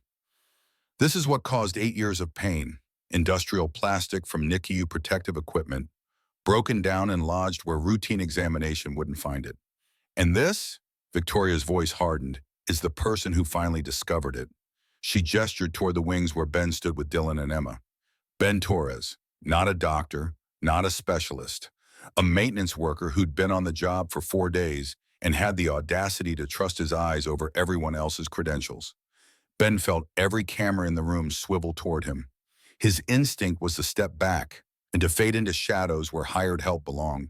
This is what caused 8 years of pain. Industrial plastic from NICU protective equipment, broken down and lodged where routine examination wouldn't find it. And this, Victoria's voice hardened, is the person who finally discovered it. She gestured toward the wings where Ben stood with Dylan and Emma. Ben Torres, not a doctor, not a specialist, a maintenance worker who'd been on the job for 4 days and had the audacity to trust his eyes over everyone else's credentials. Ben felt every camera in the room swivel toward him. His instinct was to step back and to fade into shadows where hired help belonged.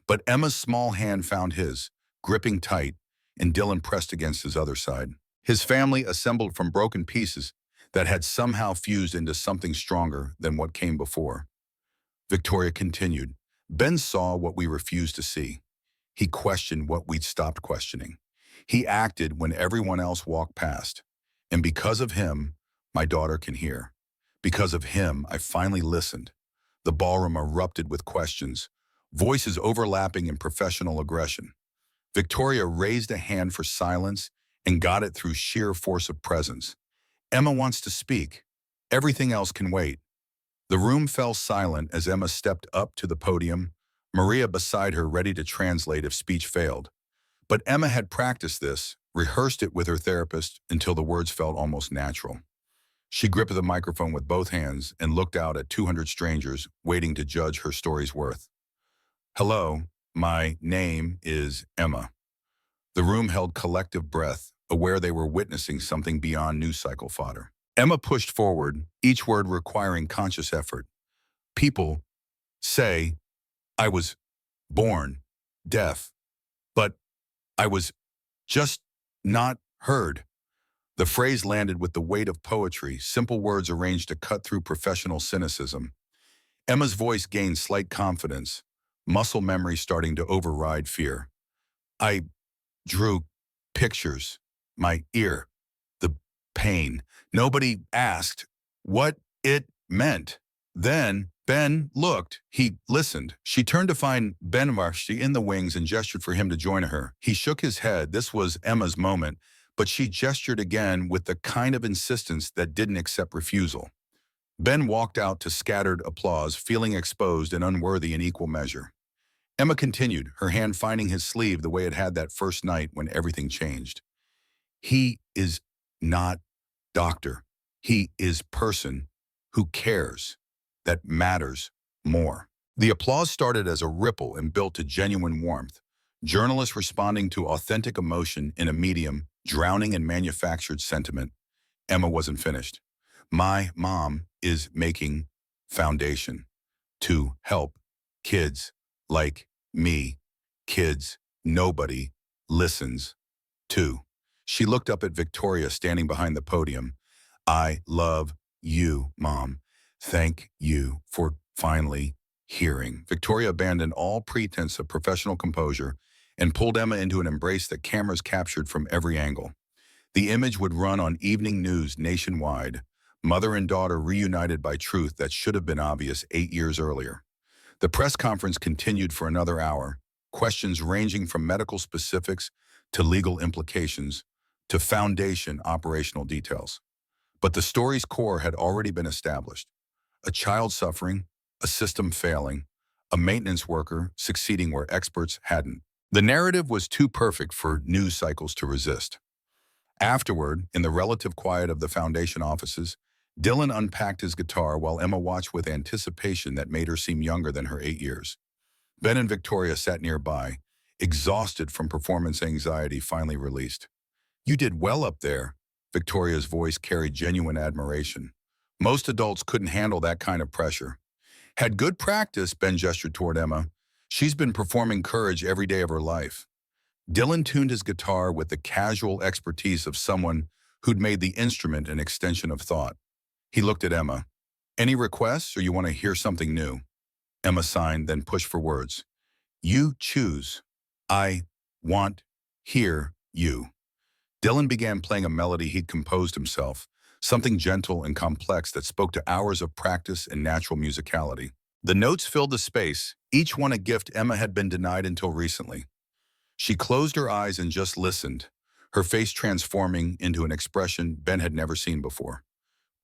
But Emma's small hand found his, gripping tight, and Dylan pressed against his other side. His family assembled from broken pieces that had somehow fused into something stronger than what came before. Victoria continued. Ben saw what we refused to see. He questioned what we'd stopped questioning. He acted when everyone else walked past. And because of him, my daughter can hear. Because of him, I finally listened. The ballroom erupted with questions, voices overlapping in professional aggression. Victoria raised a hand for silence and got it through sheer force of presence. Emma wants to speak. Everything else can wait. The room fell silent as Emma stepped up to the podium, Maria beside her ready to translate if speech failed. But Emma had practiced this, rehearsed it with her therapist until the words felt almost natural. She gripped the microphone with both hands and looked out at 200 strangers waiting to judge her story's worth. Hello, my name is Emma. The room held collective breath, aware they were witnessing something beyond news cycle fodder. Emma pushed forward, each word requiring conscious effort. People say I was born deaf, but I was just not heard. The phrase landed with the weight of poetry, simple words arranged to cut through professional cynicism. Emma's voice gained slight confidence, muscle memory starting to override fear. I drew pictures, my ear, the pain. Nobody asked what it meant. Then Ben looked. He listened. She turned to find Ben Marshi in the wings and gestured for him to join her. He shook his head. This was Emma's moment, but she gestured again with the kind of insistence that didn't accept refusal. Ben walked out to scattered applause, feeling exposed and unworthy in equal measure. Emma continued, her hand finding his sleeve the way it had that first night when everything changed. He is not doctor. He is person who cares, that matters more. The applause started as a ripple and built to genuine warmth, journalists responding to authentic emotion in a medium drowning in manufactured sentiment. Emma wasn't finished. My mom is making foundation to help kids like me, kids nobody listens to. She looked up at Victoria standing behind the podium. I love you, Mom. Thank you for finally hearing. Victoria abandoned all pretense of professional composure and pulled Emma into an embrace that cameras captured from every angle. The image would run on evening news nationwide, mother and daughter reunited by truth that should have been obvious 8 years earlier. The press conference continued for another hour, questions ranging from medical specifics to legal implications to foundation operational details. But the story's core had already been established. A child suffering, a system failing, a maintenance worker succeeding where experts hadn't. The narrative was too perfect for news cycles to resist. Afterward, in the relative quiet of the foundation offices, Dylan unpacked his guitar while Emma watched with anticipation that made her seem younger than her 8 years. Ben and Victoria sat nearby, exhausted from performance anxiety finally released. You did well up there. Victoria's voice carried genuine admiration. Most adults couldn't handle that kind of pressure. Had good practice, Ben gestured toward Emma. She's been performing courage every day of her life. Dylan tuned his guitar with the casual expertise of someone who'd made the instrument an extension of thought. He looked at Emma. Any requests, or you want to hear something new? Emma signed, then pushed for words. You choose. I want hear you. Dylan began playing a melody he'd composed himself, something gentle and complex that spoke to hours of practice and natural musicality. The notes filled the space, each one a gift Emma had been denied until recently. She closed her eyes and just listened, her face transforming into an expression Ben had never seen before.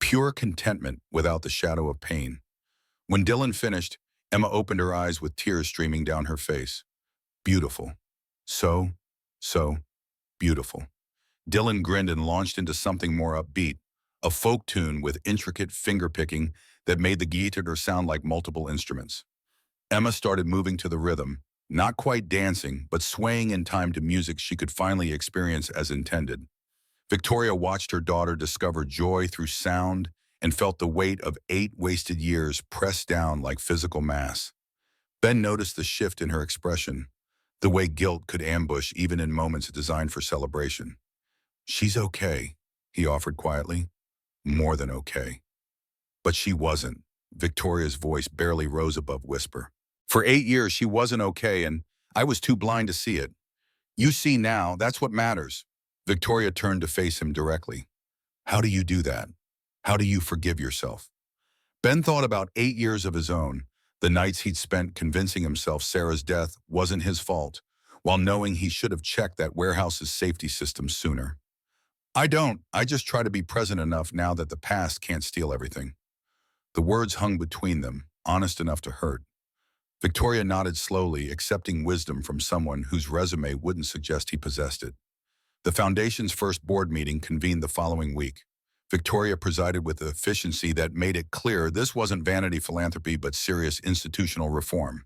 Pure contentment without the shadow of pain. When Dylan finished, Emma opened her eyes with tears streaming down her face. Beautiful. So beautiful. Dylan grinned and launched into something more upbeat, a folk tune with intricate finger-picking that made the guitar sound like multiple instruments. Emma started moving to the rhythm, not quite dancing, but swaying in time to music she could finally experience as intended. Victoria watched her daughter discover joy through sound and felt the weight of 8 wasted years pressed down like physical mass. Ben noticed the shift in her expression, the way guilt could ambush even in moments designed for celebration. She's okay, he offered quietly. More than okay. But she wasn't. Victoria's voice barely rose above whisper. For 8 years, she wasn't okay, and I was too blind to see it. You see now, that's what matters. Victoria turned to face him directly. How do you do that? How do you forgive yourself? Ben thought about 8 years of his own, the nights he'd spent convincing himself Sarah's death wasn't his fault, while knowing he should have checked that warehouse's safety system sooner. I don't. I just try to be present enough now that the past can't steal everything. The words hung between them, honest enough to hurt. Victoria nodded slowly, accepting wisdom from someone whose resume wouldn't suggest he possessed it. The Foundation's first board meeting convened the following week. Victoria presided with an efficiency that made it clear this wasn't vanity philanthropy but serious institutional reform.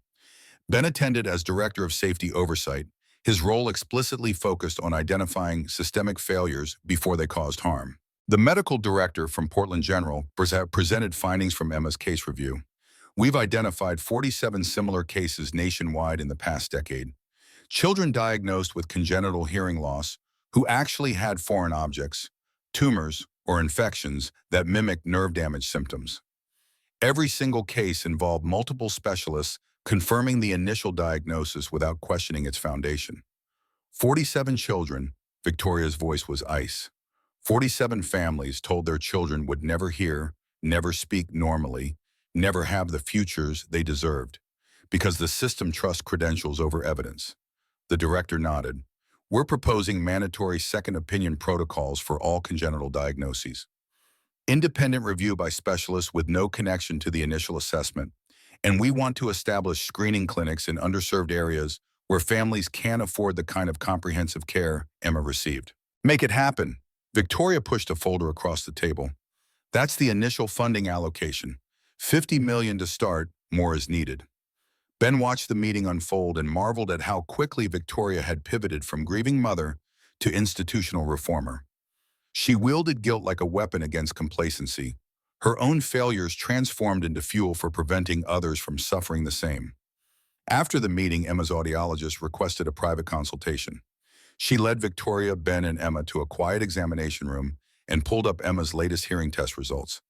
Ben attended as Director of Safety Oversight. His role explicitly focused on identifying systemic failures before they caused harm. The medical director from Portland General presented findings from Emma's case review. We've identified 47 similar cases nationwide in the past decade. Children diagnosed with congenital hearing loss who actually had foreign objects, tumors, or infections that mimic nerve damage symptoms. Every single case involved multiple specialists confirming the initial diagnosis without questioning its foundation. 47 children, Victoria's voice was ice. 47 families told their children would never hear, never speak normally, never have the futures they deserved, because the system trusts credentials over evidence. The director nodded. We're proposing mandatory second opinion protocols for all congenital diagnoses. Independent review by specialists with no connection to the initial assessment. And we want to establish screening clinics in underserved areas where families can't afford the kind of comprehensive care Emma received. Make it happen. Victoria pushed a folder across the table. That's the initial funding allocation. $50 million to start, more is needed. Ben watched the meeting unfold and marveled at how quickly Victoria had pivoted from grieving mother to institutional reformer. She wielded guilt like a weapon against complacency. Her own failures transformed into fuel for preventing others from suffering the same. After the meeting, Emma's audiologist requested a private consultation. She led Victoria, Ben, and Emma to a quiet examination room and pulled up Emma's latest hearing test results.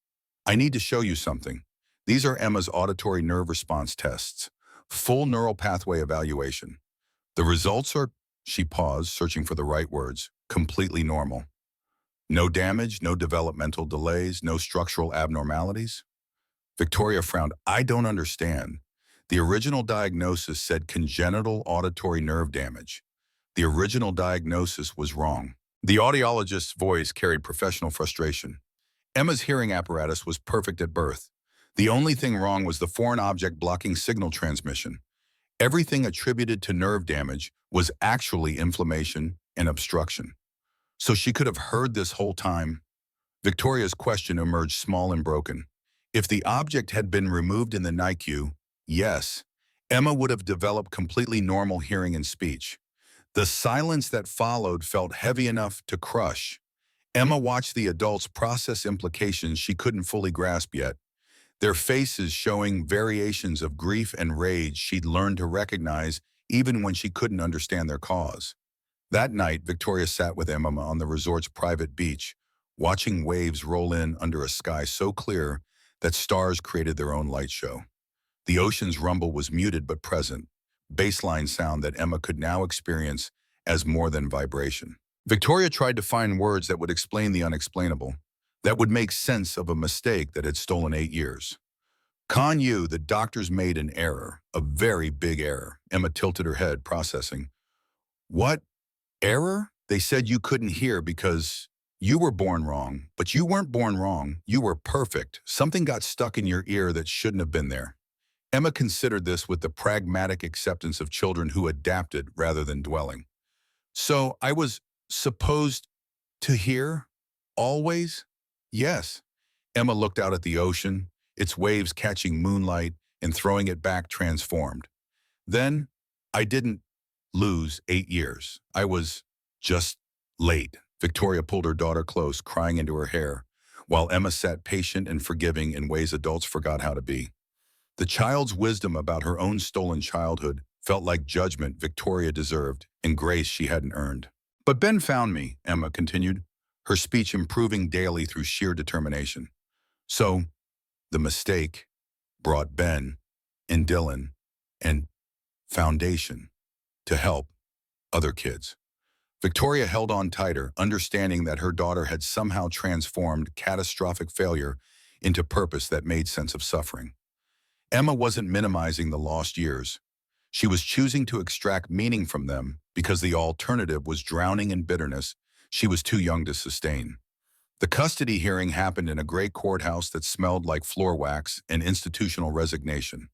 I need to show you something. These are Emma's auditory nerve response tests. Full neural pathway evaluation. The results are, she paused, searching for the right words, completely normal. No damage, no developmental delays, no structural abnormalities? Victoria frowned. I don't understand. The original diagnosis said congenital auditory nerve damage. The original diagnosis was wrong. The audiologist's voice carried professional frustration. Emma's hearing apparatus was perfect at birth. The only thing wrong was the foreign object blocking signal transmission. Everything attributed to nerve damage was actually inflammation and obstruction. So she could have heard this whole time. Victoria's question emerged small and broken. If the object had been removed in the NICU, yes, Emma would have developed completely normal hearing and speech. The silence that followed felt heavy enough to crush. Emma watched the adults process implications she couldn't fully grasp yet, their faces showing variations of grief and rage she'd learned to recognize even when she couldn't understand their cause. That night, Victoria sat with Emma on the resort's private beach, watching waves roll in under a sky so clear that stars created their own light show. The ocean's rumble was muted but present, baseline sound that Emma could now experience as more than vibration. Victoria tried to find words that would explain the unexplainable, that would make sense of a mistake that had stolen 8 years. Con you, the doctors made an error, a very big error. Emma tilted her head, processing. What? Error? They said you couldn't hear because you were born wrong, but you weren't born wrong. You were perfect. Something got stuck in your ear that shouldn't have been there. Emma considered this with the pragmatic acceptance of children who adapted rather than dwelling. So I was supposed to hear? Always? Yes. Emma looked out at the ocean, its waves catching moonlight and throwing it back transformed. Then, I didn't lose 8 years. I was just late. Victoria pulled her daughter close, crying into her hair, while Emma sat patient and forgiving in ways adults forgot how to be. The child's wisdom about her own stolen childhood felt like judgment Victoria deserved and grace she hadn't earned. But Ben found me, Emma continued, her speech improving daily through sheer determination. So, the mistake brought Ben and Dylan and Foundation to help other kids. Victoria held on tighter, understanding that her daughter had somehow transformed catastrophic failure into purpose that made sense of suffering. Emma wasn't minimizing the lost years. She was choosing to extract meaning from them because the alternative was drowning in bitterness she was too young to sustain. The custody hearing happened in a gray courthouse that smelled like floor wax and institutional resignation.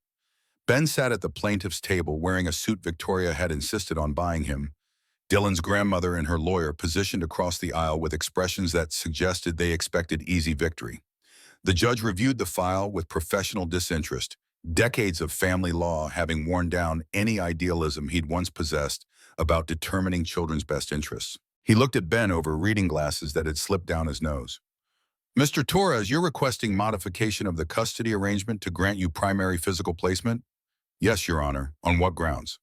Ben sat at the plaintiff's table wearing a suit Victoria had insisted on buying him. Dylan's grandmother and her lawyer positioned across the aisle with expressions that suggested they expected easy victory. The judge reviewed the file with professional disinterest, decades of family law having worn down any idealism he'd once possessed about determining children's best interests. He looked at Ben over reading glasses that had slipped down his nose. Mr. Torres, you're requesting modification of the custody arrangement to grant you primary physical placement? Yes, Your Honor. On what grounds?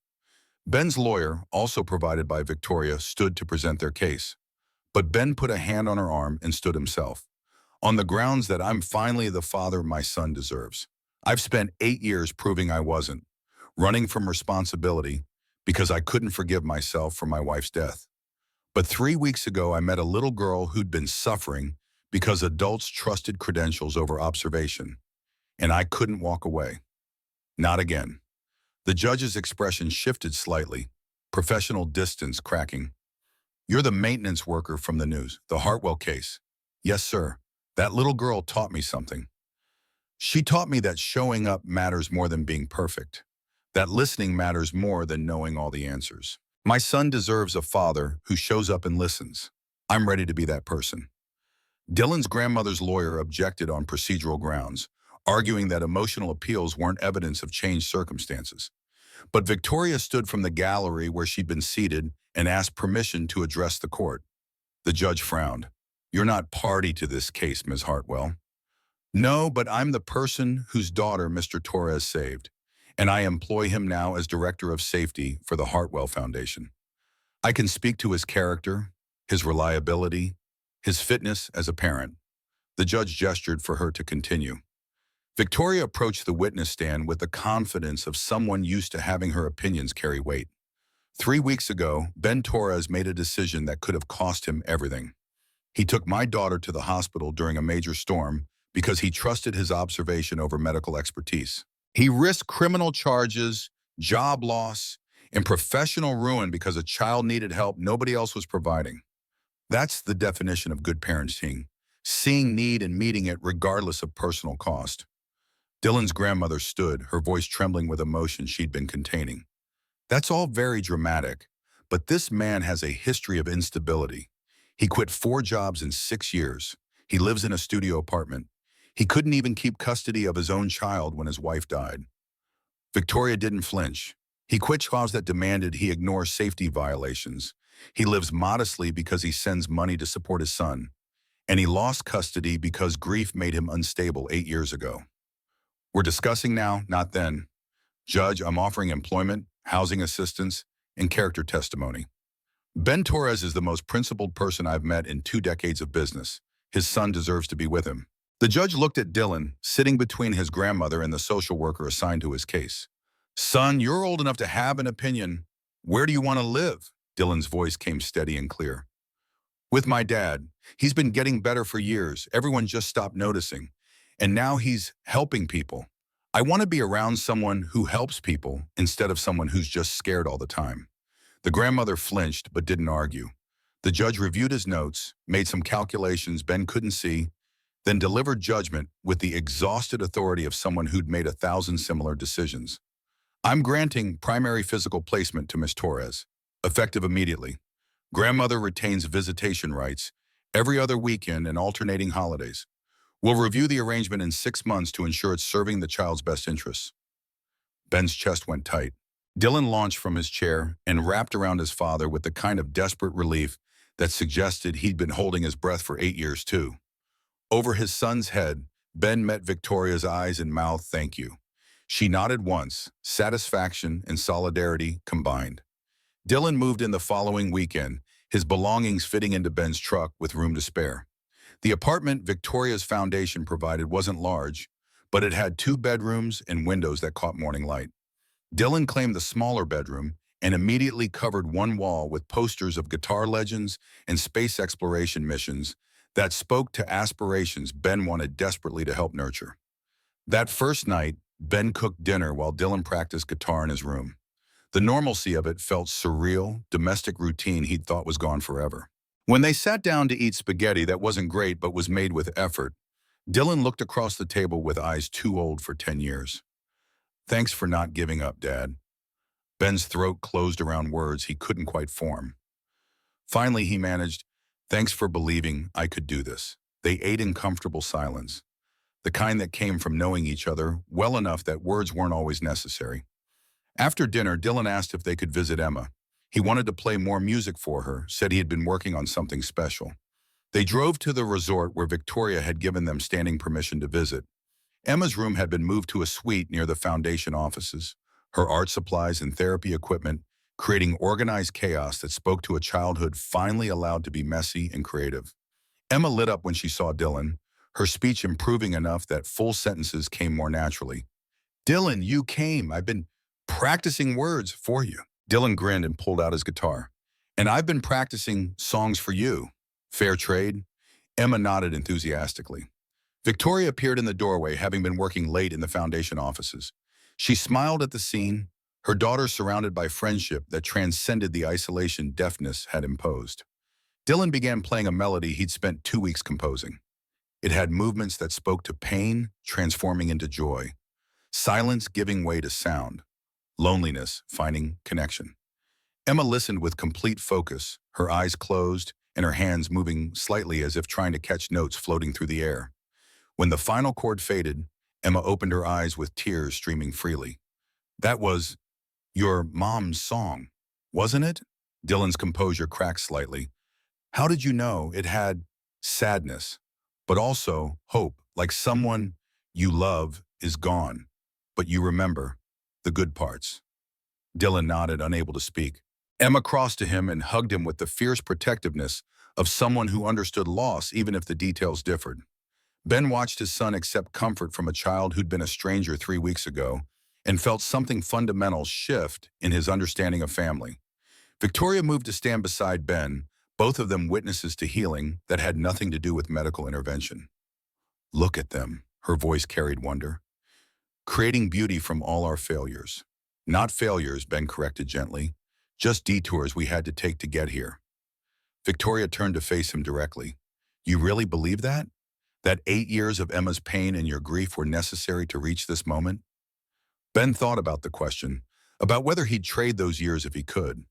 Ben's lawyer, also provided by Victoria, stood to present their case. But Ben put a hand on her arm and stood himself. On the grounds that I'm finally the father my son deserves. I've spent 8 years proving I wasn't, running from responsibility because I couldn't forgive myself for my wife's death. But 3 weeks ago, I met a little girl who'd been suffering because adults trusted credentials over observation, and I couldn't walk away. Not again. The judge's expression shifted slightly, professional distance cracking. You're the maintenance worker from the news, the Hartwell case. Yes, sir. That little girl taught me something. She taught me that showing up matters more than being perfect, that listening matters more than knowing all the answers. My son deserves a father who shows up and listens. I'm ready to be that person. Dylan's grandmother's lawyer objected on procedural grounds, arguing that emotional appeals weren't evidence of changed circumstances. But Victoria stood from the gallery where she'd been seated and asked permission to address the court. The judge frowned. You're not party to this case, Ms. Hartwell. No, but I'm the person whose daughter Mr. Torres saved, and I employ him now as Director of Safety for the Hartwell Foundation. I can speak to his character, his reliability, his fitness as a parent. The judge gestured for her to continue. Victoria approached the witness stand with the confidence of someone used to having her opinions carry weight. 3 weeks ago, Ben Torres made a decision that could have cost him everything. He took my daughter to the hospital during a major storm because he trusted his observation over medical expertise. He risked criminal charges, job loss, and professional ruin because a child needed help nobody else was providing. That's the definition of good parenting, seeing need and meeting it regardless of personal cost. Dylan's grandmother stood, her voice trembling with emotion she'd been containing. That's all very dramatic, but this man has a history of instability. He quit 4 jobs in 6 years. He lives in a studio apartment. He couldn't even keep custody of his own child when his wife died. Victoria didn't flinch. He quit jobs that demanded he ignore safety violations. He lives modestly because he sends money to support his son. And he lost custody because grief made him unstable 8 years ago. We're discussing now, not then. Judge, I'm offering employment, housing assistance, and character testimony. Ben Torres is the most principled person I've met in 2 decades of business. His son deserves to be with him. The judge looked at Dylan, sitting between his grandmother and the social worker assigned to his case. Son, you're old enough to have an opinion. Where do you want to live? Dylan's voice came steady and clear. With my dad. He's been getting better for years. Everyone just stopped noticing. And now he's helping people. I want to be around someone who helps people instead of someone who's just scared all the time. The grandmother flinched but didn't argue. The judge reviewed his notes, made some calculations Ben couldn't see, then delivered judgment with the exhausted authority of someone who'd made 1,000 similar decisions. I'm granting primary physical placement to Ms. Torres, effective immediately. Grandmother retains visitation rights every other weekend and alternating holidays. We'll review the arrangement in 6 months to ensure it's serving the child's best interests. Ben's chest went tight. Dylan launched from his chair and wrapped around his father with the kind of desperate relief that suggested he'd been holding his breath for 8 years too. Over his son's head, Ben met Victoria's eyes and mouthed thank you. She nodded once, satisfaction and solidarity combined. Dylan moved in the following weekend, his belongings fitting into Ben's truck with room to spare. The apartment Victoria's foundation provided wasn't large, but it had 2 bedrooms and windows that caught morning light. Dylan claimed the smaller bedroom and immediately covered one wall with posters of guitar legends and space exploration missions that spoke to aspirations Ben wanted desperately to help nurture. That first night, Ben cooked dinner while Dylan practiced guitar in his room. The normalcy of it felt surreal, domestic routine he'd thought was gone forever. When they sat down to eat spaghetti that wasn't great but was made with effort, Dylan looked across the table with eyes too old for 10 years. Thanks for not giving up, Dad. Ben's throat closed around words he couldn't quite form. Finally, he managed, thanks for believing I could do this. They ate in comfortable silence, the kind that came from knowing each other well enough that words weren't always necessary. After dinner, Dylan asked if they could visit Emma. He wanted to play more music for her, said he had been working on something special. They drove to the resort where Victoria had given them standing permission to visit. Emma's room had been moved to a suite near the foundation offices, her art supplies and therapy equipment creating organized chaos that spoke to a childhood finally allowed to be messy and creative. Emma lit up when she saw Dylan, her speech improving enough that full sentences came more naturally. Dylan, you came. I've been practicing words for you. Dylan grinned and pulled out his guitar. And I've been practicing songs for you. Fair trade? Emma nodded enthusiastically. Victoria appeared in the doorway, having been working late in the foundation offices. She smiled at the scene, her daughter surrounded by friendship that transcended the isolation deafness had imposed. Dylan began playing a melody he'd spent 2 weeks composing. It had movements that spoke to pain, transforming into joy, silence giving way to sound, loneliness finding connection. Emma listened with complete focus, her eyes closed and her hands moving slightly as if trying to catch notes floating through the air. When the final chord faded, Emma opened her eyes with tears streaming freely. That was your mom's song, wasn't it? Dylan's composure cracked slightly. How did you know it had sadness, but also hope, like someone you love is gone, but you remember the good parts? Dylan nodded, unable to speak. Emma crossed to him and hugged him with the fierce protectiveness of someone who understood loss even if the details differed. Ben watched his son accept comfort from a child who'd been a stranger 3 weeks ago and felt something fundamental shift in his understanding of family. Victoria moved to stand beside Ben, both of them witnesses to healing that had nothing to do with medical intervention. Look at them, her voice carried wonder. Creating beauty from all our failures. Not failures, Ben corrected gently, just detours we had to take to get here. Victoria turned to face him directly. You really believe that? That 8 years of Emma's pain and your grief were necessary to reach this moment? Ben thought about the question, about whether he'd trade those years if he could.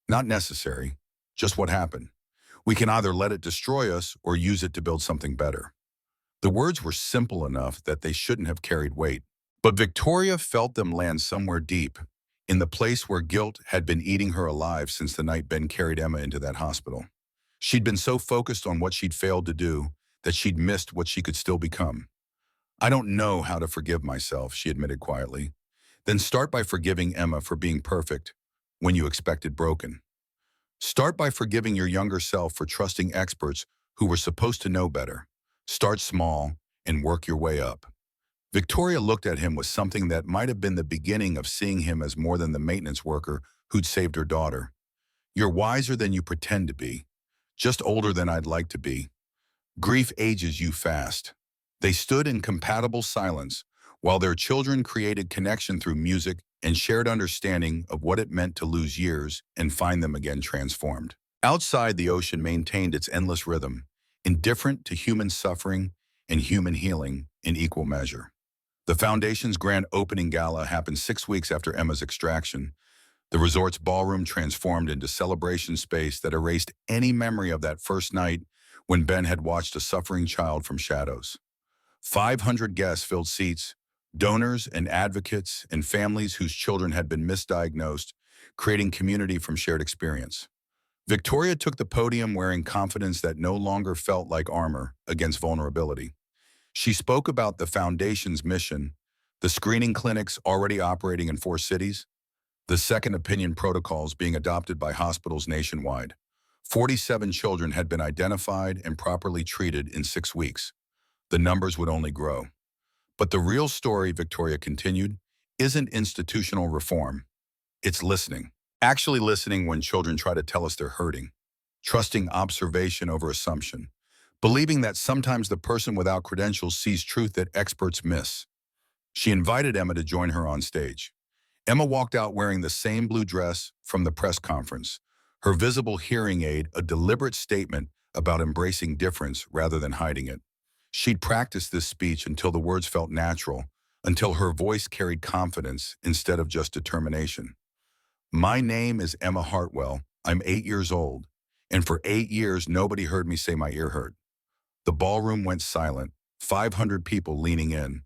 Not necessary, just what happened. We can either let it destroy us or use it to build something better. The words were simple enough that they shouldn't have carried weight, but Victoria felt them land somewhere deep, in the place where guilt had been eating her alive since the night Ben carried Emma into that hospital. She'd been so focused on what she'd failed to do that she'd missed what she could still become. I don't know how to forgive myself, she admitted quietly. Then start by forgiving Emma for being perfect when you expected broken. Start by forgiving your younger self for trusting experts who were supposed to know better. Start small and work your way up. Victoria looked at him with something that might have been the beginning of seeing him as more than the maintenance worker who'd saved her daughter. You're wiser than you pretend to be, just older than I'd like to be. Grief ages you fast. They stood in compatible silence while their children created connection through music and shared understanding of what it meant to lose years and find them again transformed. Outside, the ocean maintained its endless rhythm, indifferent to human suffering and human healing in equal measure. The Foundation's grand opening gala happened 6 weeks after Emma's extraction. The resort's ballroom transformed into celebration space that erased any memory of that first night when Ben had watched a suffering child from shadows. 500 guests filled seats, donors and advocates and families whose children had been misdiagnosed, creating community from shared experience. Victoria took the podium wearing confidence that no longer felt like armor against vulnerability. She spoke about the Foundation's mission, the screening clinics already operating in 4 cities, the second opinion protocols being adopted by hospitals nationwide. 47 children had been identified and properly treated in 6 weeks. The numbers would only grow. But the real story, Victoria continued, isn't institutional reform. It's listening. Actually listening when children try to tell us they're hurting. Trusting observation over assumption. Believing that sometimes the person without credentials sees truth that experts miss. She invited Emma to join her on stage. Emma walked out wearing the same blue dress from the press conference, Her visible hearing aid a deliberate statement about embracing difference rather than hiding it. She'd practiced this speech until the words felt natural, until her voice carried confidence instead of just determination. My name is Emma Hartwell. I'm 8 years old. And for 8 years, nobody heard me say my ear hurt. The ballroom went silent, 500 people leaning in.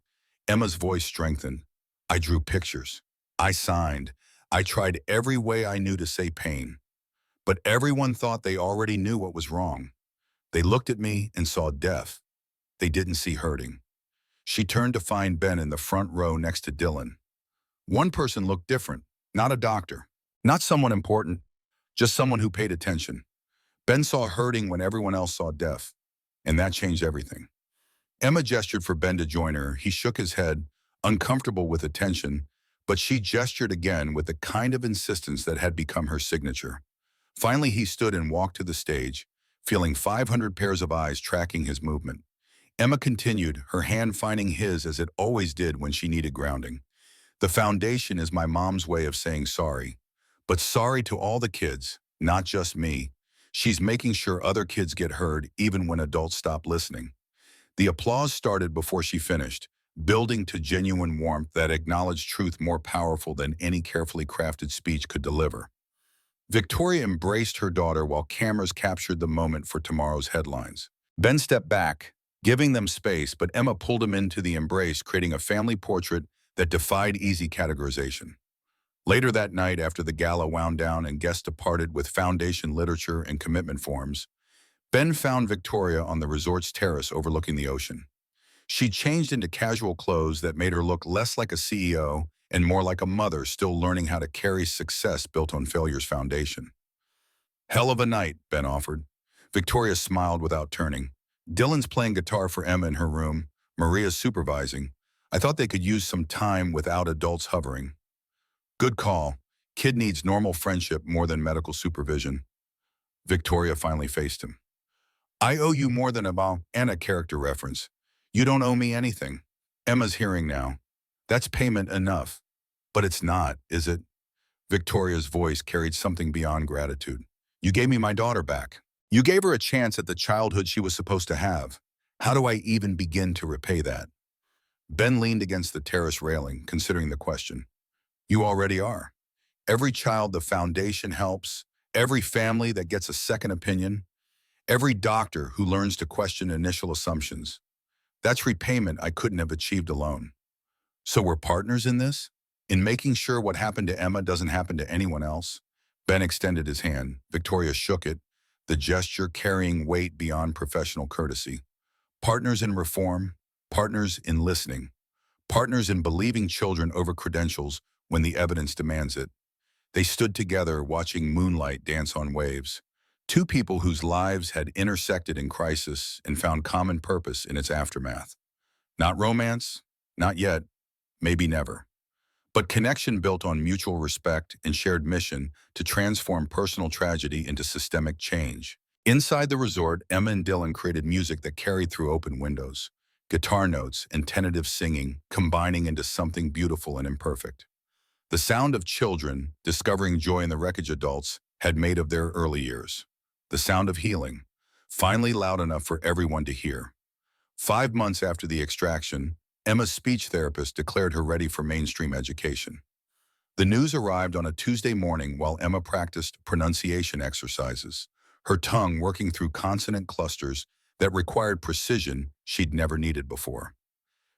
Emma's voice strengthened. I drew pictures. I signed. I tried every way I knew to say pain. But everyone thought they already knew what was wrong. They looked at me and saw death. They didn't see hurting. She turned to find Ben in the front row next to Dylan. One person looked different, not a doctor, not someone important, just someone who paid attention. Ben saw hurting when everyone else saw death, and that changed everything. Emma gestured for Ben to join her. He shook his head, uncomfortable with attention, but she gestured again with the kind of insistence that had become her signature. Finally, he stood and walked to the stage, feeling 500 pairs of eyes tracking his movement. Emma continued, her hand finding his as it always did when she needed grounding. The foundation is my mom's way of saying sorry, but sorry to all the kids, not just me. She's making sure other kids get heard even when adults stop listening. The applause started before she finished, building to genuine warmth that acknowledged truth more powerful than any carefully crafted speech could deliver. Victoria embraced her daughter while cameras captured the moment for tomorrow's headlines. Ben stepped back, giving them space, but Emma pulled him into the embrace, creating a family portrait that defied easy categorization. Later that night, after the gala wound down and guests departed with foundation literature and commitment forms, Ben found Victoria on the resort's terrace overlooking the ocean. She changed into casual clothes that made her look less like a CEO and more like a mother still learning how to carry success built on failure's foundation. Hell of a night, Ben offered. Victoria smiled without turning. Dylan's playing guitar for Emma in her room. Maria's supervising. I thought they could use some time without adults hovering. Good call. Kid needs normal friendship more than medical supervision. Victoria finally faced him. I owe you more than a and a character reference. You don't owe me anything. Emma's hearing now. That's payment enough. But it's not, is it? Victoria's voice carried something beyond gratitude. You gave me my daughter back. You gave her a chance at the childhood she was supposed to have. How do I even begin to repay that? Ben leaned against the terrace railing, considering the question. You already are. Every child the foundation helps, every family that gets a second opinion, every doctor who learns to question initial assumptions. That's repayment I couldn't have achieved alone. So we're partners in this? In making sure what happened to Emma doesn't happen to anyone else? Ben extended his hand. Victoria shook it, the gesture carrying weight beyond professional courtesy. Partners in reform, partners in listening, partners in believing children over credentials when the evidence demands it. They stood together watching moonlight dance on waves. Two people whose lives had intersected in crisis and found common purpose in its aftermath. Not romance, not yet, maybe never. But connection built on mutual respect and shared mission to transform personal tragedy into systemic change. Inside the resort, Emma and Dylan created music that carried through open windows. Guitar notes and tentative singing combining into something beautiful and imperfect. The sound of children discovering joy in the wreckage adults had made of their early years. The sound of healing, finally loud enough for everyone to hear. 5 months after the extraction, Emma's speech therapist declared her ready for mainstream education. The news arrived on a Tuesday morning while Emma practiced pronunciation exercises, her tongue working through consonant clusters that required precision she'd never needed before.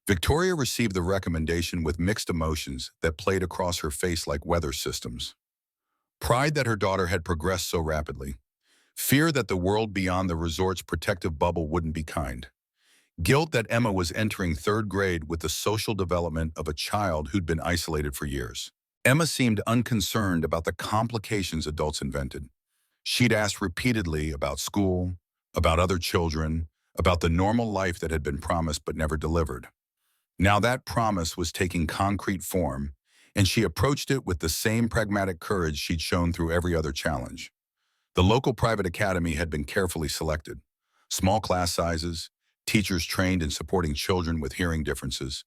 Victoria received the recommendation with mixed emotions that played across her face like weather systems. Pride that her daughter had progressed so rapidly. Fear that the world beyond the resort's protective bubble wouldn't be kind. Guilt that Emma was entering 3rd grade with the social development of a child who'd been isolated for years. Emma seemed unconcerned about the complications adults invented. She'd asked repeatedly about school, about other children, about the normal life that had been promised but never delivered. Now that promise was taking concrete form, and she approached it with the same pragmatic courage she'd shown through every other challenge. The local private academy had been carefully selected. Small class sizes, teachers trained in supporting children with hearing differences,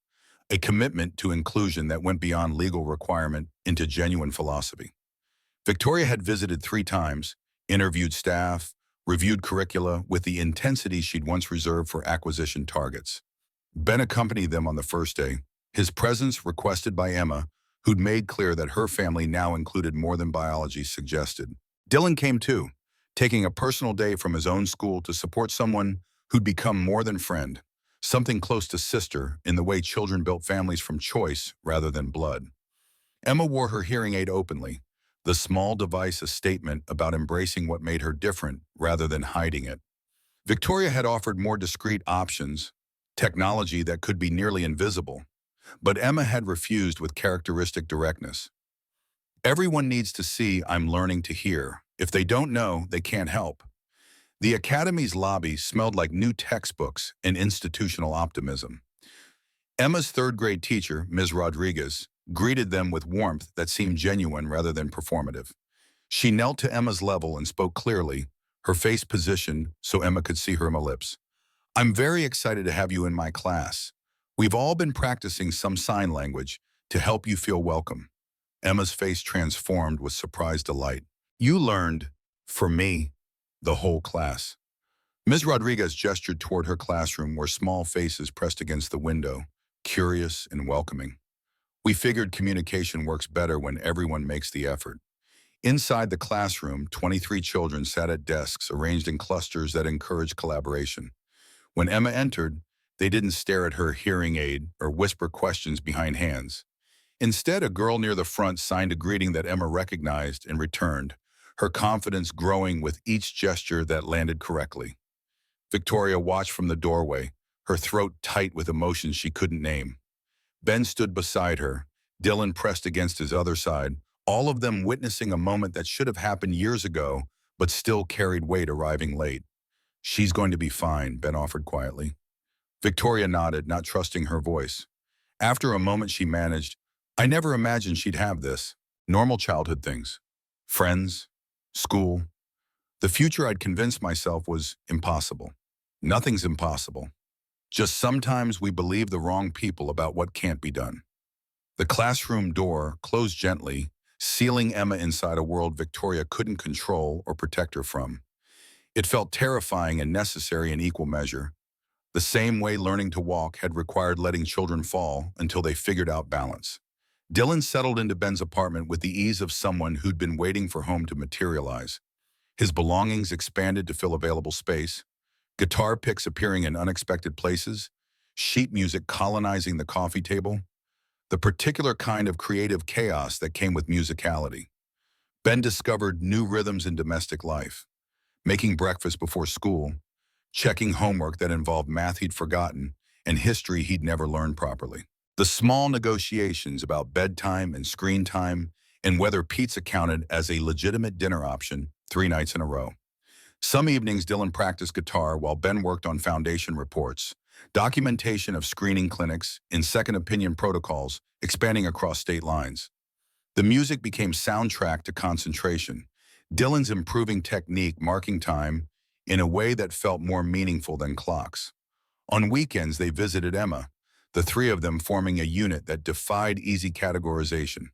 a commitment to inclusion that went beyond legal requirement into genuine philosophy. Victoria had visited 3 times, interviewed staff, reviewed curricula with the intensity she'd once reserved for acquisition targets. Ben accompanied them on the first day, his presence requested by Emma, who'd made clear that her family now included more than biology suggested. Dylan came too, taking a personal day from his own school to support someone who'd become more than friend, something close to sister in the way children built families from choice rather than blood. Emma wore her hearing aid openly, the small device a statement about embracing what made her different rather than hiding it. Victoria had offered more discreet options, technology that could be nearly invisible, but Emma had refused with characteristic directness. Everyone needs to see I'm learning to hear. If they don't know, they can't help. The Academy's lobby smelled like new textbooks and institutional optimism. Emma's third-grade teacher, Ms. Rodriguez, greeted them with warmth that seemed genuine rather than performative. She knelt to Emma's level and spoke clearly, her face positioned so Emma could see her lips. I'm very excited to have you in my class. We've all been practicing some sign language to help you feel welcome. Emma's face transformed with surprised delight. You learned, for me, the whole class. Ms. Rodriguez gestured toward her classroom where small faces pressed against the window, curious and welcoming. We figured communication works better when everyone makes the effort. Inside the classroom, 23 children sat at desks arranged in clusters that encouraged collaboration. When Emma entered, they didn't stare at her hearing aid or whisper questions behind hands. Instead, a girl near the front signed a greeting that Emma recognized and returned, her confidence growing with each gesture that landed correctly. Victoria watched from the doorway, her throat tight with emotions she couldn't name. Ben stood beside her, Dylan pressed against his other side, all of them witnessing a moment that should have happened years ago, but still carried weight arriving late. She's going to be fine, Ben offered quietly. Victoria nodded, not trusting her voice. After a moment she managed, I never imagined she'd have this. Normal childhood things. Friends. School. The future I'd convinced myself was impossible. Nothing's impossible. Just sometimes we believe the wrong people about what can't be done. The classroom door closed gently, sealing Emma inside a world Victoria couldn't control or protect her from. It felt terrifying and necessary in equal measure, the same way learning to walk had required letting children fall until they figured out balance. Dylan settled into Ben's apartment with the ease of someone who'd been waiting for home to materialize. His belongings expanded to fill available space, guitar picks appearing in unexpected places, sheet music colonizing the coffee table, the particular kind of creative chaos that came with musicality. Ben discovered new rhythms in domestic life, making breakfast before school, checking homework that involved math he'd forgotten and history he'd never learned properly. The small negotiations about bedtime and screen time and whether pizza counted as a legitimate dinner option 3 nights in a row. Some evenings Dylan practiced guitar while Ben worked on foundation reports, documentation of screening clinics, and second opinion protocols expanding across state lines. The music became soundtrack to concentration, Dylan's improving technique marking time in a way that felt more meaningful than clocks. On weekends they visited Emma, the 3 of them forming a unit that defied easy categorization.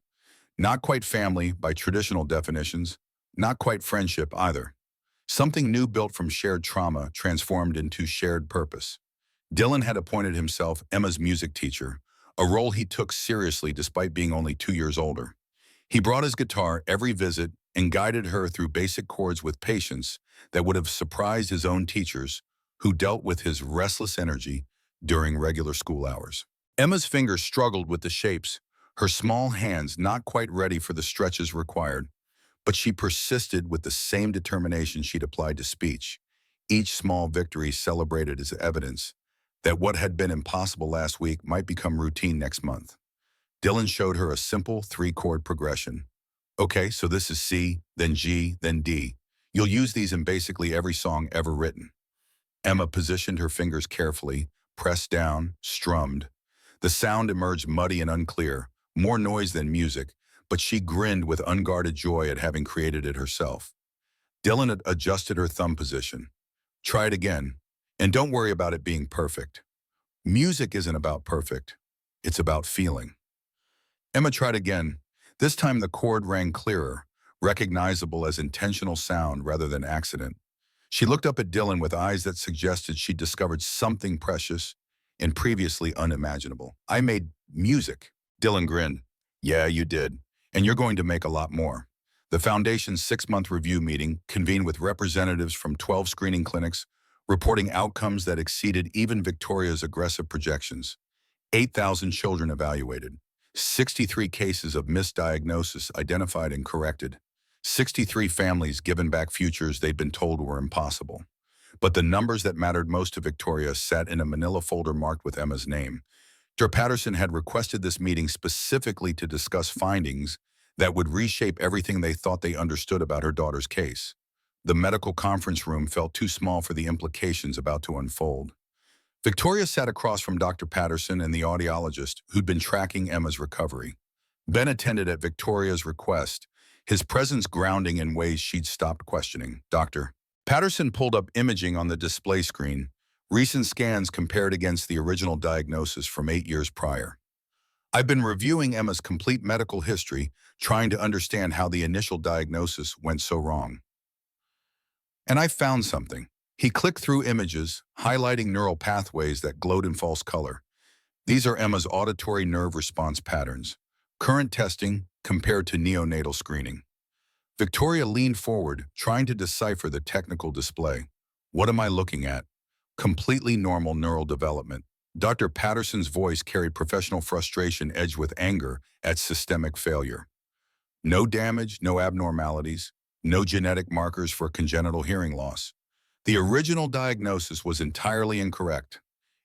Not quite family by traditional definitions, not quite friendship either. Something new built from shared trauma transformed into shared purpose. Dylan had appointed himself Emma's music teacher, a role he took seriously despite being only 2 years older. He brought his guitar every visit and guided her through basic chords with patience that would have surprised his own teachers, who dealt with his restless energy during regular school hours. Emma's fingers struggled with the shapes, her small hands not quite ready for the stretches required, but she persisted with the same determination she'd applied to speech. Each small victory celebrated as evidence that what had been impossible last week might become routine next month. Dylan showed her a simple 3-chord progression. Okay, so this is C, then G, then D. You'll use these in basically every song ever written. Emma positioned her fingers carefully, pressed down, strummed. The sound emerged muddy and unclear, more noise than music, but she grinned with unguarded joy at having created it herself. Dylan had adjusted her thumb position. Try it again, and don't worry about it being perfect. Music isn't about perfect, it's about feeling. Emma tried again. This time the chord rang clearer, recognizable as intentional sound rather than accident. She looked up at Dylan with eyes that suggested she'd discovered something precious and previously unimaginable. I made music. Dylan grinned. Yeah, you did. And you're going to make a lot more. The Foundation's 6-month review meeting convened with representatives from 12 screening clinics, reporting outcomes that exceeded even Victoria's aggressive projections. 8,000 children evaluated. 63 cases of misdiagnosis identified and corrected. 63 families given back futures they'd been told were impossible. But the numbers that mattered most to Victoria sat in a manila folder marked with Emma's name. Dr. Patterson had requested this meeting specifically to discuss findings that would reshape everything they thought they understood about her daughter's case. The medical conference room felt too small for the implications about to unfold. Victoria sat across from Dr. Patterson and the audiologist who'd been tracking Emma's recovery. Ben attended at Victoria's request, his presence grounding in ways she'd stopped questioning. Dr. Patterson pulled up imaging on the display screen, recent scans compared against the original diagnosis from 8 years prior. I've been reviewing Emma's complete medical history, trying to understand how the initial diagnosis went so wrong. And I found something. He clicked through images, highlighting neural pathways that glowed in false color. These are Emma's auditory nerve response patterns. Current testing compared to neonatal screening. Victoria leaned forward, trying to decipher the technical display. What am I looking at? Completely normal neural development. Dr. Patterson's voice carried professional frustration edged with anger at systemic failure. No damage, no abnormalities, no genetic markers for congenital hearing loss. The original diagnosis was entirely incorrect.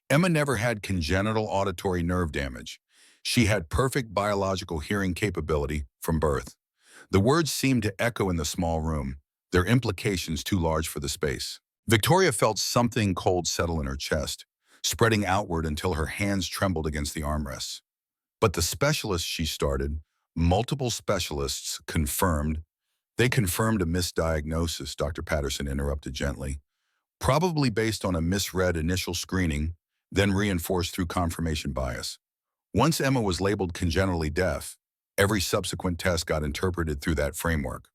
Emma never had congenital auditory nerve damage. She had perfect biological hearing capability from birth. The words seemed to echo in the small room, their implications too large for the space. Victoria felt something cold settle in her chest, spreading outward until her hands trembled against the armrests. But the specialists she started, multiple specialists they confirmed a misdiagnosis, Dr. Patterson interrupted gently. Probably based on a misread initial screening, then reinforced through confirmation bias. Once Emma was labeled congenitally deaf, every subsequent test got interpreted through that framework.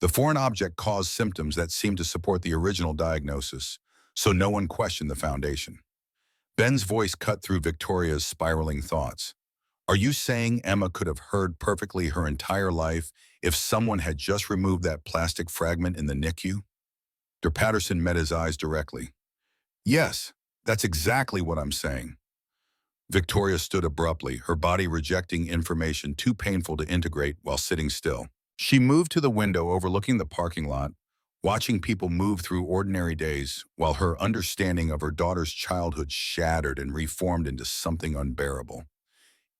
The foreign object caused symptoms that seemed to support the original diagnosis, so no one questioned the foundation. Ben's voice cut through Victoria's spiraling thoughts. Are you saying Emma could have heard perfectly her entire life if someone had just removed that plastic fragment in the NICU? Dr. Patterson met his eyes directly. Yes, that's exactly what I'm saying. Victoria stood abruptly, her body rejecting information too painful to integrate while sitting still. She moved to the window overlooking the parking lot, watching people move through ordinary days while her understanding of her daughter's childhood shattered and reformed into something unbearable.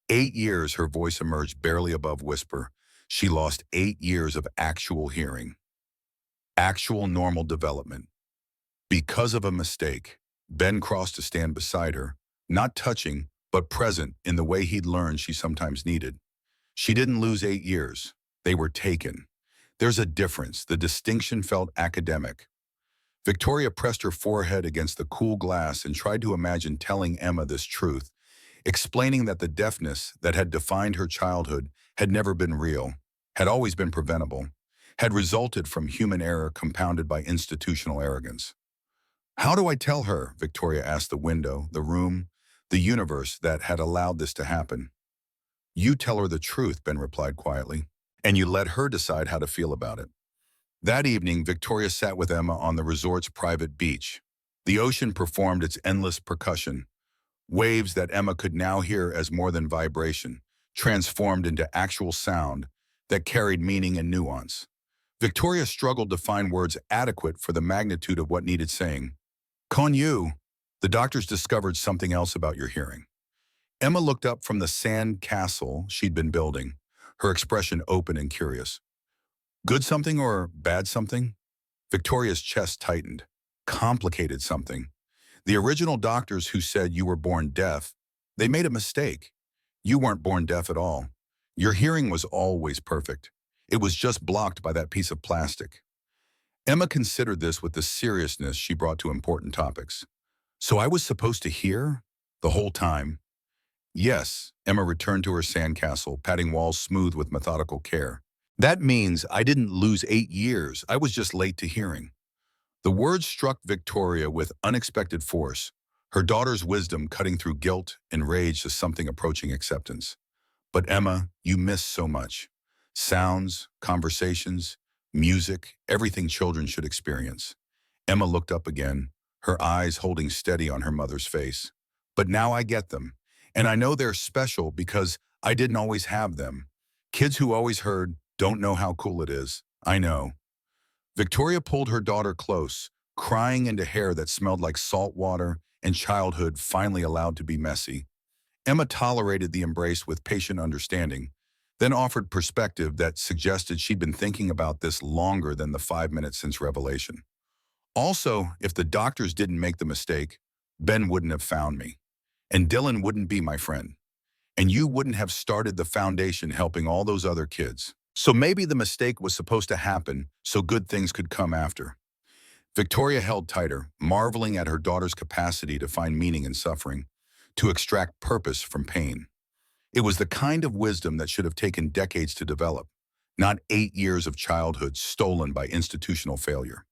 8 years, her voice emerged barely above whisper. She lost 8 years of actual hearing. Actual normal development. Because of a mistake, Ben crossed to stand beside her, not touching, but present in the way he'd learned she sometimes needed. She didn't lose 8 years. They were taken. There's a difference. The distinction felt academic. Victoria pressed her forehead against the cool glass and tried to imagine telling Emma this truth, explaining that the deafness that had defined her childhood had never been real, had always been preventable, had resulted from human error compounded by institutional arrogance. How do I tell her? Victoria asked the window, the room, the universe that had allowed this to happen. You tell her the truth, Ben replied quietly, and you let her decide how to feel about it. That evening, Victoria sat with Emma on the resort's private beach. The ocean performed its endless percussion, waves that Emma could now hear as more than vibration, transformed into actual sound that carried meaning and nuance. Victoria struggled to find words adequate for the magnitude of what needed saying. Con you, the doctors discovered something else about your hearing. Emma looked up from the sand castle she'd been building, her expression open and curious. Good something or bad something? Victoria's chest tightened. Complicated something. The original doctors who said you were born deaf, they made a mistake. You weren't born deaf at all. Your hearing was always perfect. It was just blocked by that piece of plastic. Emma considered this with the seriousness she brought to important topics. So I was supposed to hear? The whole time? Yes, Emma returned to her sandcastle, patting walls smooth with methodical care. That means I didn't lose 8 years. I was just late to hearing. The words struck Victoria with unexpected force, her daughter's wisdom cutting through guilt and rage to something approaching acceptance. But Emma, you missed so much. Sounds, conversations, music, everything children should experience. Emma looked up again, her eyes holding steady on her mother's face. But now I get them. And I know they're special because I didn't always have them. Kids who always heard don't know how cool it is. I know. Victoria pulled her daughter close, crying into hair that smelled like salt water and childhood finally allowed to be messy. Emma tolerated the embrace with patient understanding, then offered perspective that suggested she'd been thinking about this longer than the 5 minutes since revelation. Also, if the doctors didn't make the mistake, Ben wouldn't have found me, and Dylan wouldn't be my friend, and you wouldn't have started the foundation helping all those other kids. So maybe the mistake was supposed to happen so good things could come after. Victoria held tighter, marveling at her daughter's capacity to find meaning in suffering, to extract purpose from pain. It was the kind of wisdom that should have taken decades to develop, not 8 years of childhood stolen by institutional failure.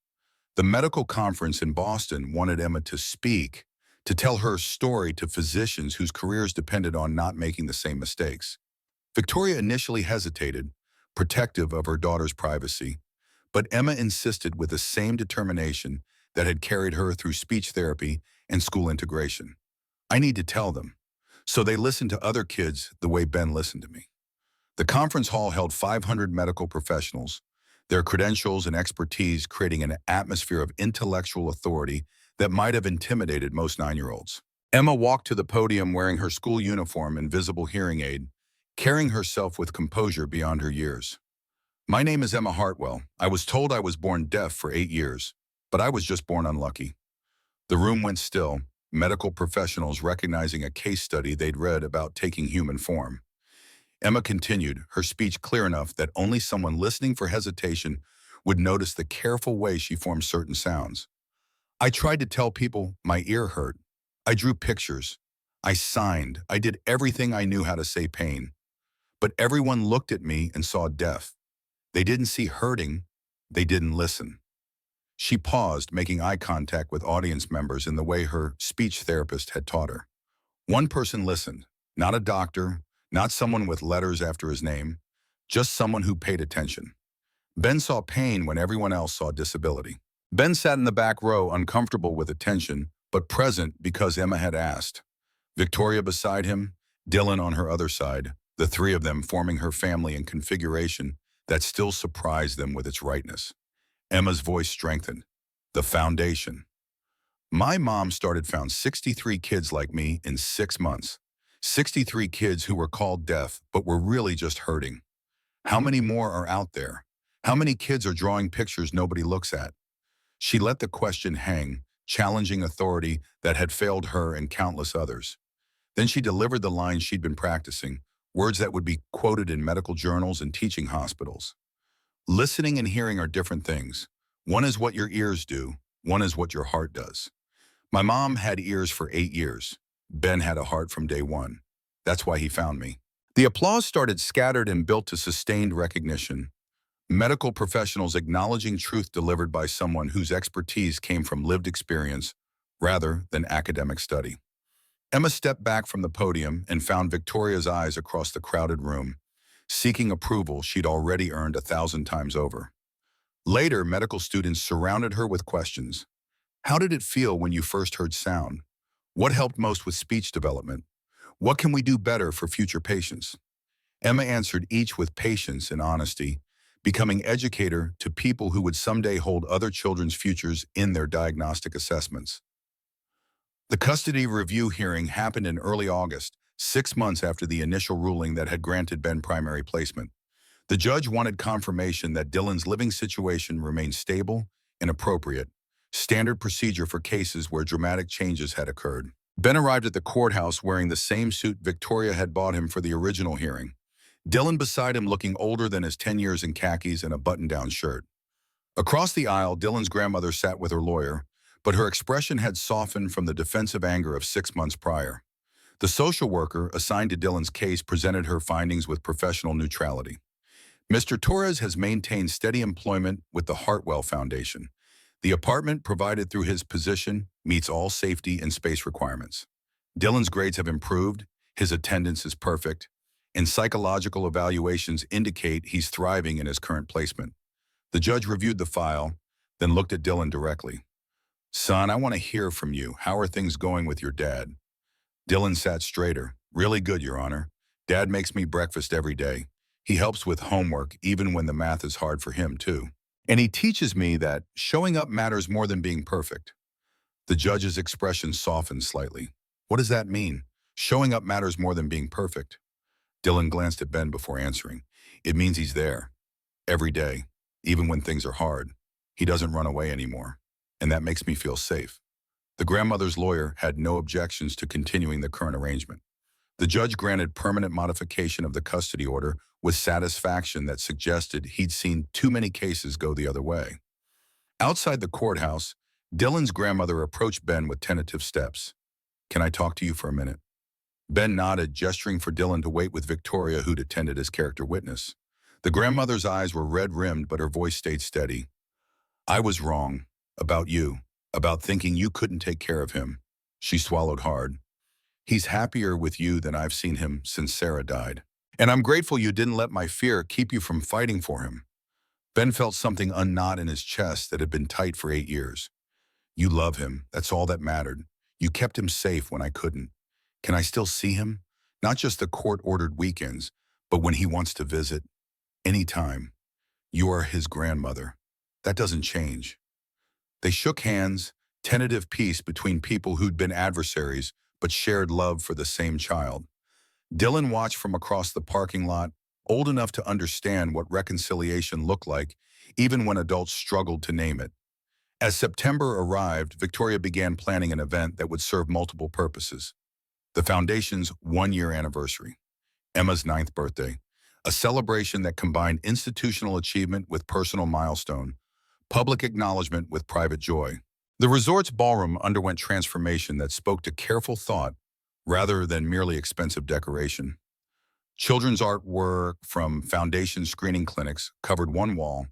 The medical conference in Boston wanted Emma to speak, to tell her story to physicians whose careers depended on not making the same mistakes. Victoria initially hesitated, protective of her daughter's privacy, but Emma insisted with the same determination that had carried her through speech therapy and school integration. I need to tell them. So they listened to other kids the way Ben listened to me. The conference hall held 500 medical professionals, their credentials and expertise creating an atmosphere of intellectual authority that might have intimidated most 9-year-olds. Emma walked to the podium wearing her school uniform and visible hearing aid, carrying herself with composure beyond her years. My name is Emma Hartwell. I was told I was born deaf for 8 years, but I was just born unlucky. The room went still, medical professionals recognizing a case study they'd read about taking human form. Emma continued, her speech clear enough that only someone listening for hesitation would notice the careful way she formed certain sounds. I tried to tell people my ear hurt. I drew pictures. I signed. I did everything I knew how to say pain. But everyone looked at me and saw deaf. They didn't see hurting. They didn't listen. She paused, making eye contact with audience members in the way her speech therapist had taught her. One person listened, not a doctor, not someone with letters after his name, just someone who paid attention. Ben saw pain when everyone else saw disability. Ben sat in the back row, uncomfortable with attention, but present because Emma had asked. Victoria beside him, Dylan on her other side, the three of them forming her family in configuration that still surprised them with its rightness. Emma's voice strengthened. The foundation. My mom found 63 kids like me in 6 months. 63 kids who were called deaf, but were really just hurting. How many more are out there? How many kids are drawing pictures nobody looks at? She let the question hang, challenging authority that had failed her and countless others. Then she delivered the lines she'd been practicing, words that would be quoted in medical journals and teaching hospitals. Listening and hearing are different things. One is what your ears do, one is what your heart does. My mom had ears for 8 years. Ben had a heart from day one. That's why he found me. The applause started scattered and built to sustained recognition. Medical professionals acknowledging truth delivered by someone whose expertise came from lived experience rather than academic study. Emma stepped back from the podium and found Victoria's eyes across the crowded room, seeking approval she'd already earned 1,000 times over. Later, medical students surrounded her with questions. How did it feel when you first heard sound? What helped most with speech development? What can we do better for future patients? Emma answered each with patience and honesty, becoming educator to people who would someday hold other children's futures in their diagnostic assessments. The custody review hearing happened in early August, 6 months after the initial ruling that had granted Ben primary placement. The judge wanted confirmation that Dylan's living situation remained stable and appropriate, standard procedure for cases where dramatic changes had occurred. Ben arrived at the courthouse wearing the same suit Victoria had bought him for the original hearing. Dylan beside him looking older than his 10 years in khakis and a button-down shirt. Across the aisle, Dylan's grandmother sat with her lawyer, but her expression had softened from the defensive anger of 6 months prior. The social worker assigned to Dylan's case presented her findings with professional neutrality. Mr. Torres has maintained steady employment with the Hartwell Foundation. The apartment provided through his position meets all safety and space requirements. Dylan's grades have improved, his attendance is perfect, and psychological evaluations indicate he's thriving in his current placement. The judge reviewed the file, then looked at Dylan directly. "Son, I want to hear from you. How are things going with your dad?" Dylan sat straighter. "Really good, Your Honor. Dad makes me breakfast every day. He helps with homework, even when the math is hard for him, too. And he teaches me that showing up matters more than being perfect." The judge's expression softened slightly. "What does that mean? Showing up matters more than being perfect?" Dylan glanced at Ben before answering. "It means he's there. Every day. Even when things are hard. He doesn't run away anymore. And that makes me feel safe." The grandmother's lawyer had no objections to continuing the current arrangement. The judge granted permanent modification of the custody order with satisfaction that suggested he'd seen too many cases go the other way. Outside the courthouse, Dylan's grandmother approached Ben with tentative steps. "Can I talk to you for a minute?" Ben nodded, gesturing for Dylan to wait with Victoria, who'd attended as character witness. The grandmother's eyes were red-rimmed, but her voice stayed steady. "I was wrong. About you. About thinking you couldn't take care of him." She swallowed hard. "He's happier with you than I've seen him since Sarah died. And I'm grateful you didn't let my fear keep you from fighting for him." Ben felt something unknot in his chest that had been tight for 8 years. "You love him. That's all that mattered. You kept him safe when I couldn't. Can I still see him? Not just the court-ordered weekends, but when he wants to visit. Anytime. You are his grandmother. That doesn't change." They shook hands, tentative peace between people who'd been adversaries but shared love for the same child. Dylan watched from across the parking lot, old enough to understand what reconciliation looked like, even when adults struggled to name it. As September arrived, Victoria began planning an event that would serve multiple purposes. The Foundation's one-year anniversary, Emma's 9th birthday, a celebration that combined institutional achievement with personal milestone, public acknowledgement with private joy. The resort's ballroom underwent transformation that spoke to careful thought rather than merely expensive decoration. Children's artwork from Foundation screening clinics covered one wall,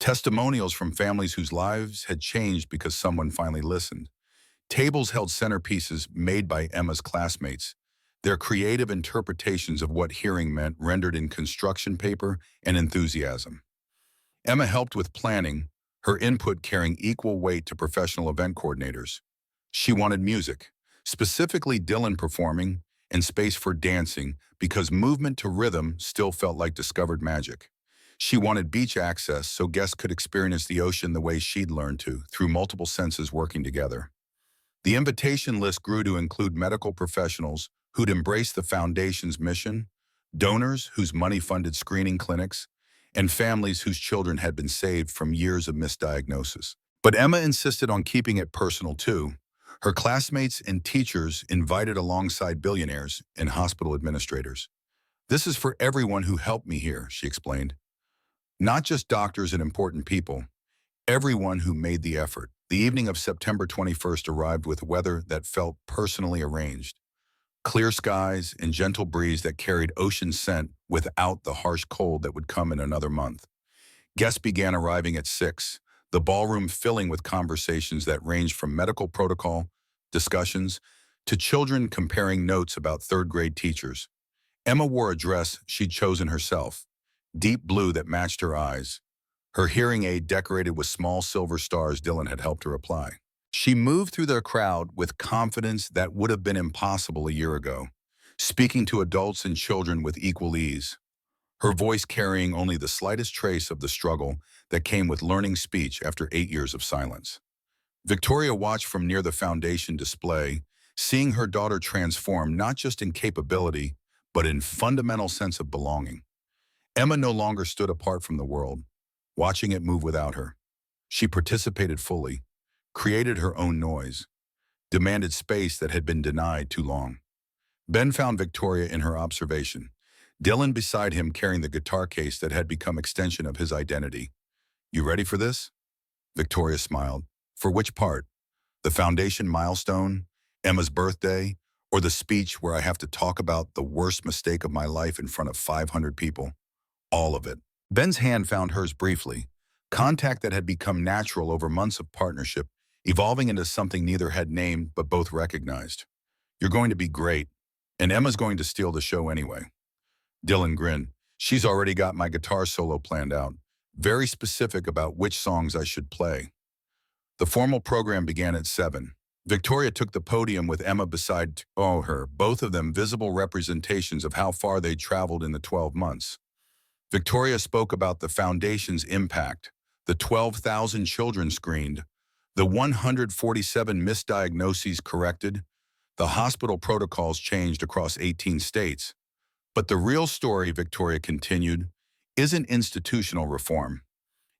testimonials from families whose lives had changed because someone finally listened. Tables held centerpieces made by Emma's classmates, their creative interpretations of what hearing meant rendered in construction paper and enthusiasm. Emma helped with planning, her input carrying equal weight to professional event coordinators. She wanted music, specifically Dylan performing, and space for dancing because movement to rhythm still felt like discovered magic. She wanted beach access so guests could experience the ocean the way she'd learned to, through multiple senses working together. The invitation list grew to include medical professionals who'd embraced the Foundation's mission, donors whose money funded screening clinics, and families whose children had been saved from years of misdiagnosis. But Emma insisted on keeping it personal too. Her classmates and teachers invited alongside billionaires and hospital administrators. "This is for everyone who helped me here," she explained. "Not just doctors and important people. Everyone who made the effort." The evening of September 21st arrived with weather that felt personally arranged. Clear skies and gentle breeze that carried ocean scent without the harsh cold that would come in another month. Guests began arriving at 6, the ballroom filling with conversations that ranged from medical protocol discussions to children comparing notes about third-grade teachers. Emma wore a dress she'd chosen herself, deep blue that matched her eyes, her hearing aid decorated with small silver stars Dylan had helped her apply. She moved through the crowd with confidence that would have been impossible a year ago, speaking to adults and children with equal ease, her voice carrying only the slightest trace of the struggle that came with learning speech after 8 years of silence. Victoria watched from near the Foundation display, seeing her daughter transform not just in capability, but in fundamental sense of belonging. Emma no longer stood apart from the world, watching it move without her. She participated fully, created her own noise, demanded space that had been denied too long. Ben found Victoria in her observation, Dylan beside him carrying the guitar case that had become extension of his identity. "You ready for this?" Victoria smiled. "For which part? The Foundation milestone, Emma's birthday, or the speech where I have to talk about the worst mistake of my life in front of 500 people?" "All of it." Ben's hand found hers briefly, contact that had become natural over months of partnership, evolving into something neither had named but both recognized. You're going to be great, and Emma's going to steal the show anyway. Dylan grinned. She's already got my guitar solo planned out, very specific about which songs I should play. The formal program began at 7. Victoria took the podium with Emma beside her, both of them visible representations of how far they'd traveled in the 12 months. Victoria spoke about the foundation's impact, the 12,000 children screened, the 147 misdiagnoses corrected, the hospital protocols changed across 18 states. But the real story, Victoria continued, isn't institutional reform.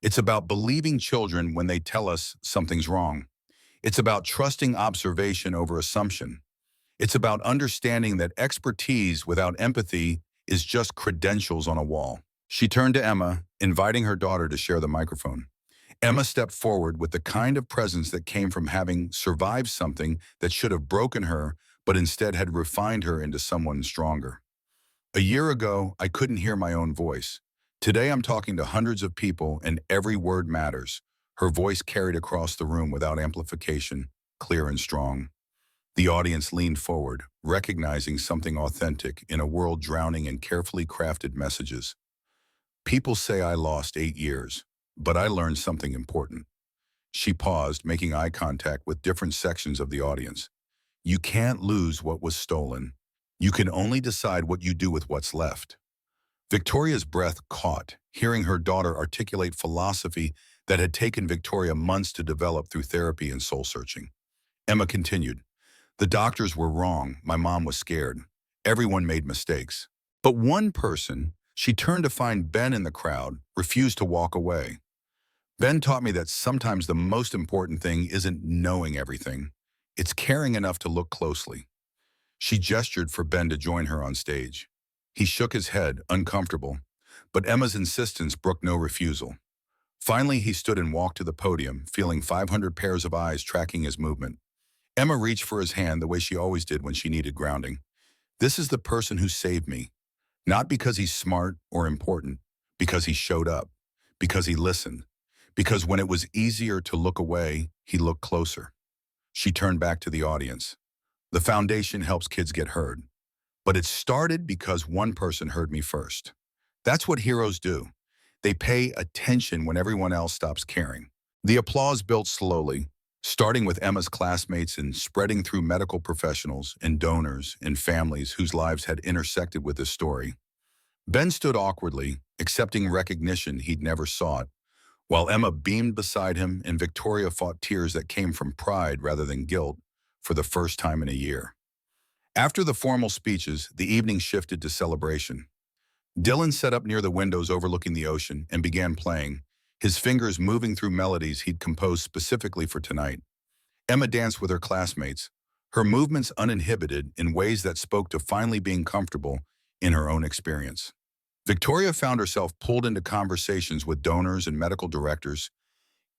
It's about believing children when they tell us something's wrong. It's about trusting observation over assumption. It's about understanding that expertise without empathy is just credentials on a wall. She turned to Emma, inviting her daughter to share the microphone. Emma stepped forward with the kind of presence that came from having survived something that should have broken her, but instead had refined her into someone stronger. A year ago, I couldn't hear my own voice. Today, I'm talking to hundreds of people, and every word matters. Her voice carried across the room without amplification, clear and strong. The audience leaned forward, recognizing something authentic in a world drowning in carefully crafted messages. People say I lost 8 years, but I learned something important. She paused, making eye contact with different sections of the audience. You can't lose what was stolen. You can only decide what you do with what's left. Victoria's breath caught, hearing her daughter articulate philosophy that had taken Victoria months to develop through therapy and soul-searching. Emma continued, "The doctors were wrong. My mom was scared. Everyone made mistakes. But one person," she turned to find Ben in the crowd, refused to walk away. "Ben taught me that sometimes the most important thing isn't knowing everything. It's caring enough to look closely." She gestured for Ben to join her on stage. He shook his head, uncomfortable, but Emma's insistence brooked no refusal. Finally, he stood and walked to the podium, feeling 500 pairs of eyes tracking his movement. Emma reached for his hand the way she always did when she needed grounding. "This is the person who saved me. Not because he's smart or important, because he showed up, because he listened, because when it was easier to look away, he looked closer." She turned back to the audience. "The foundation helps kids get heard. But it started because one person heard me first. That's what heroes do. They pay attention when everyone else stops caring." The applause built slowly, starting with Emma's classmates and spreading through medical professionals and donors and families whose lives had intersected with this story. Ben stood awkwardly, accepting recognition he'd never sought, while Emma beamed beside him and Victoria fought tears that came from pride rather than guilt for the first time in a year. After the formal speeches, the evening shifted to celebration. Dylan sat up near the windows overlooking the ocean and began playing, his fingers moving through melodies he'd composed specifically for tonight. Emma danced with her classmates, her movements uninhibited in ways that spoke to finally being comfortable in her own experience. Victoria found herself pulled into conversations with donors and medical directors,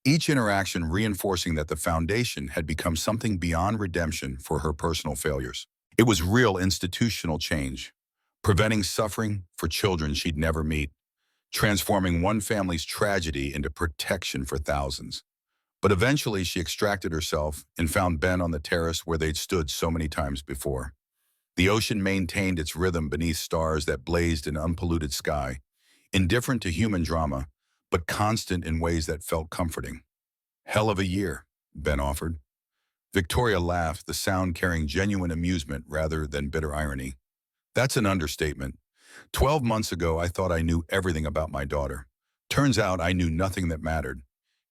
each interaction reinforcing that the foundation had become something beyond redemption for her personal failures. It was real institutional change, preventing suffering for children she'd never meet, transforming one family's tragedy into protection for thousands. But eventually she extracted herself and found Ben on the terrace where they'd stood so many times before. The ocean maintained its rhythm beneath stars that blazed in unpolluted sky, indifferent to human drama, but constant in ways that felt comforting. "Hell of a year," Ben offered. Victoria laughed, the sound carrying genuine amusement rather than bitter irony. "That's an understatement. 12 months ago, I thought I knew everything about my daughter. Turns out I knew nothing that mattered.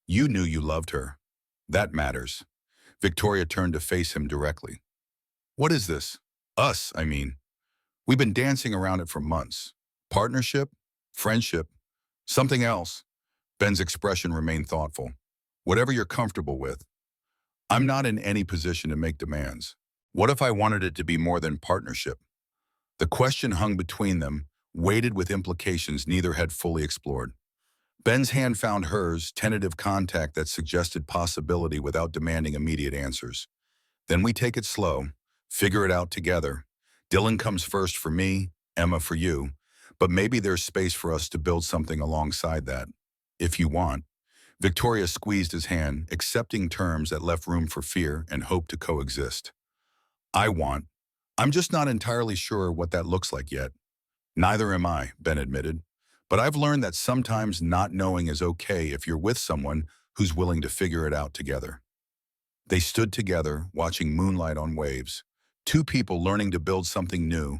You knew you loved her. That matters." Victoria turned to face him directly. "What is this? Us, I mean. We've been dancing around it for months. Partnership? Friendship? Something else?" Ben's expression remained thoughtful. "Whatever you're comfortable with. I'm not in any position to make demands. What if I wanted it to be more than partnership?" The question hung between them, weighted with implications neither had fully explored. Ben's hand found hers, tentative contact that suggested possibility without demanding immediate answers. "Then we take it slow, figure it out together. Dylan comes first for me, Emma for you. but maybe there's space for us to build something alongside that, if you want. Victoria squeezed his hand, accepting terms that left room for fear and hope to coexist. I want. I'm just not entirely sure what that looks like yet. Neither am I, Ben admitted. But I've learned that sometimes not knowing is okay if you're with someone who's willing to figure it out together. They stood together, watching moonlight on waves, two people learning to build something new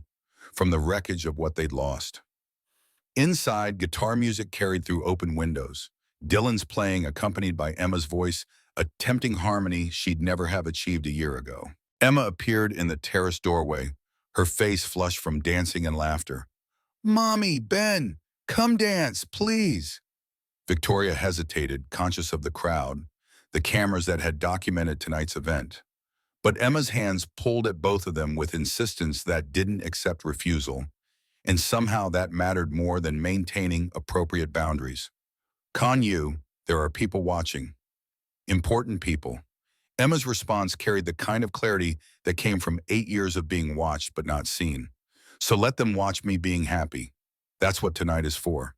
from the wreckage of what they'd lost. Inside, guitar music carried through open windows. Dylan's playing, accompanied by Emma's voice, a tempting harmony she'd never have achieved a year ago. Emma appeared in the terrace doorway, her face flushed from dancing and laughter. Mommy, Ben, come dance, please. Victoria hesitated, conscious of the crowd, the cameras that had documented tonight's event. But Emma's hands pulled at both of them with insistence that didn't accept refusal, and somehow that mattered more than maintaining appropriate boundaries. Yu, there are people watching. Important people. Emma's response carried the kind of clarity that came from 8 years of being watched but not seen. So let them watch me being happy. That's what tonight is for.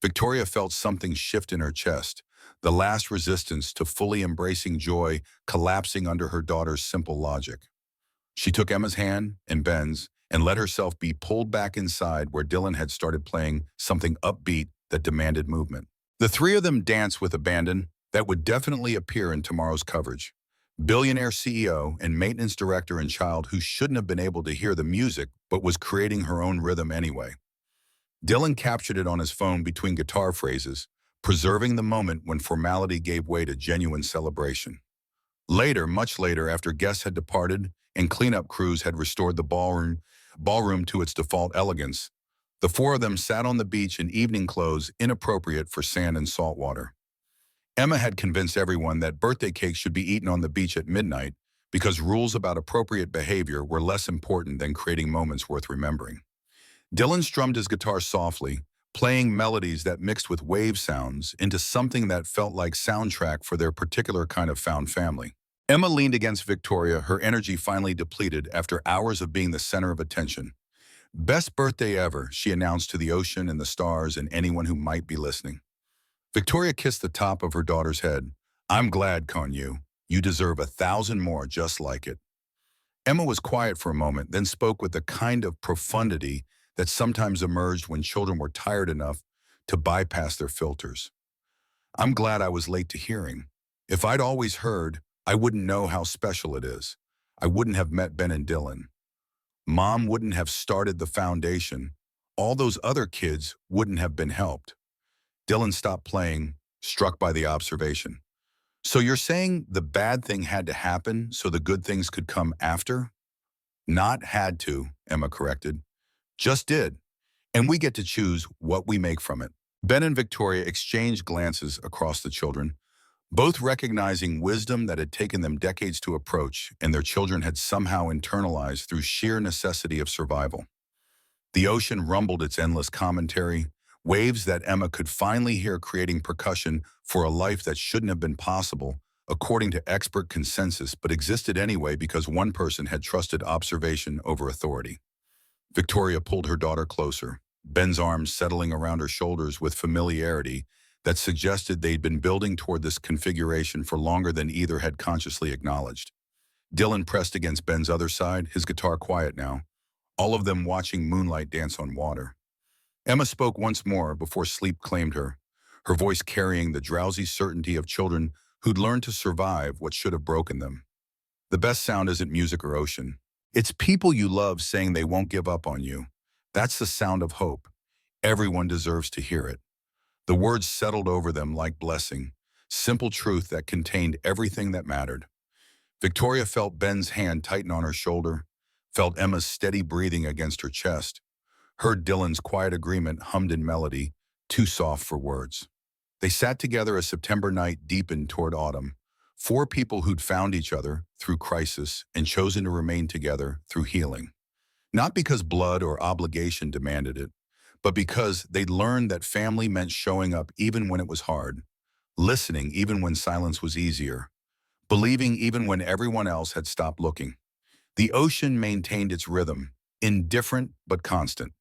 Victoria felt something shift in her chest, the last resistance to fully embracing joy collapsing under her daughter's simple logic. She took Emma's hand and Ben's and let herself be pulled back inside where Dylan had started playing something upbeat that demanded movement. The three of them danced with abandon that would definitely appear in tomorrow's coverage. Billionaire CEO and maintenance director and child who shouldn't have been able to hear the music but was creating her own rhythm anyway. Dylan captured it on his phone between guitar phrases, preserving the moment when formality gave way to genuine celebration. Later, much later, after guests had departed and cleanup crews had restored the ballroom to its default elegance, the four of them sat on the beach in evening clothes inappropriate for sand and salt water. Emma had convinced everyone that birthday cake should be eaten on the beach at midnight because rules about appropriate behavior were less important than creating moments worth remembering. Dylan strummed his guitar softly, playing melodies that mixed with wave sounds into something that felt like soundtrack for their particular kind of found family. Emma leaned against Victoria, her energy finally depleted after hours of being the center of attention. Best birthday ever, she announced to the ocean and the stars and anyone who might be listening. Victoria kissed the top of her daughter's head. I'm glad, Yu. You deserve 1,000 more just like it. Emma was quiet for a moment, then spoke with the kind of profundity that sometimes emerged when children were tired enough to bypass their filters. I'm glad I was late to hearing. If I'd always heard, I wouldn't know how special it is. I wouldn't have met Ben and Dylan. Mom wouldn't have started the foundation. All those other kids wouldn't have been helped. Dylan stopped playing, struck by the observation. So you're saying the bad thing had to happen so the good things could come after? Not had to, Emma corrected. Just did. And we get to choose what we make from it. Ben and Victoria exchanged glances across the children, both recognizing wisdom that had taken them decades to approach and their children had somehow internalized through sheer necessity of survival. The ocean rumbled its endless commentary, waves that Emma could finally hear creating percussion for a life that shouldn't have been possible, according to expert consensus, but existed anyway because one person had trusted observation over authority. Victoria pulled her daughter closer, Ben's arms settling around her shoulders with familiarity that suggested they'd been building toward this configuration for longer than either had consciously acknowledged. Dylan pressed against Ben's other side, his guitar quiet now, all of them watching moonlight dance on water. Emma spoke once more before sleep claimed her voice carrying the drowsy certainty of children who'd learned to survive what should have broken them. The best sound isn't music or ocean. It's people you love saying they won't give up on you. That's the sound of hope. Everyone deserves to hear it. The words settled over them like blessing, simple truth that contained everything that mattered. Victoria felt Ben's hand tighten on her shoulder, felt Emma's steady breathing against her chest, heard Dylan's quiet agreement hummed in melody, too soft for words. They sat together as September night deepened toward autumn, four people who'd found each other through crisis and chosen to remain together through healing. Not because blood or obligation demanded it, but because they'd learned that family meant showing up even when it was hard, listening even when silence was easier, believing even when everyone else had stopped looking. The ocean maintained its rhythm, indifferent but constant.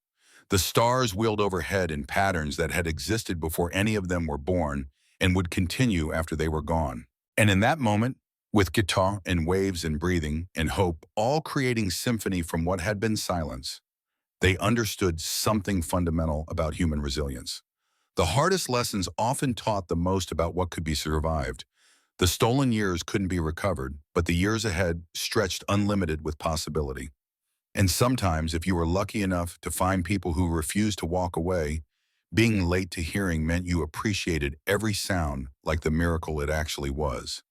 The stars wheeled overhead in patterns that had existed before any of them were born and would continue after they were gone. And in that moment, with guitar and waves and breathing and hope all creating symphony from what had been silence, they understood something fundamental about human resilience. The hardest lessons often taught the most about what could be survived. The stolen years couldn't be recovered, but the years ahead stretched unlimited with possibility. And sometimes, if you were lucky enough to find people who refused to walk away, being late to hearing meant you appreciated every sound like the miracle it actually was.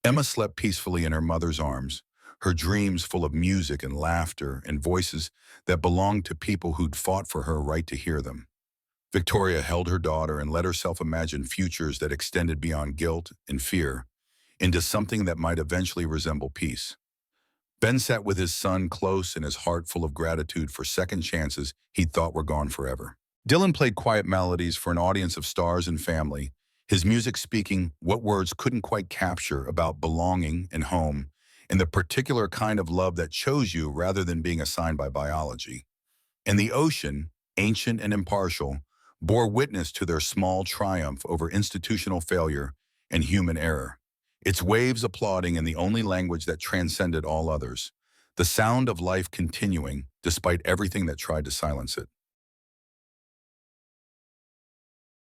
Emma slept peacefully in her mother's arms, her dreams full of music and laughter and voices that belonged to people who'd fought for her right to hear them. Victoria held her daughter and let herself imagine futures that extended beyond guilt and fear into something that might eventually resemble peace. Ben sat with his son close and his heart full of gratitude for second chances he'd thought were gone forever. Dylan played quiet melodies for an audience of stars and family, his music speaking what words couldn't quite capture about belonging and home, and the particular kind of love that chose you rather than being assigned by biology. And the ocean, ancient and impartial, bore witness to their small triumph over institutional failure and human error, its waves applauding in the only language that transcended all others, the sound of life continuing despite everything that tried to silence it.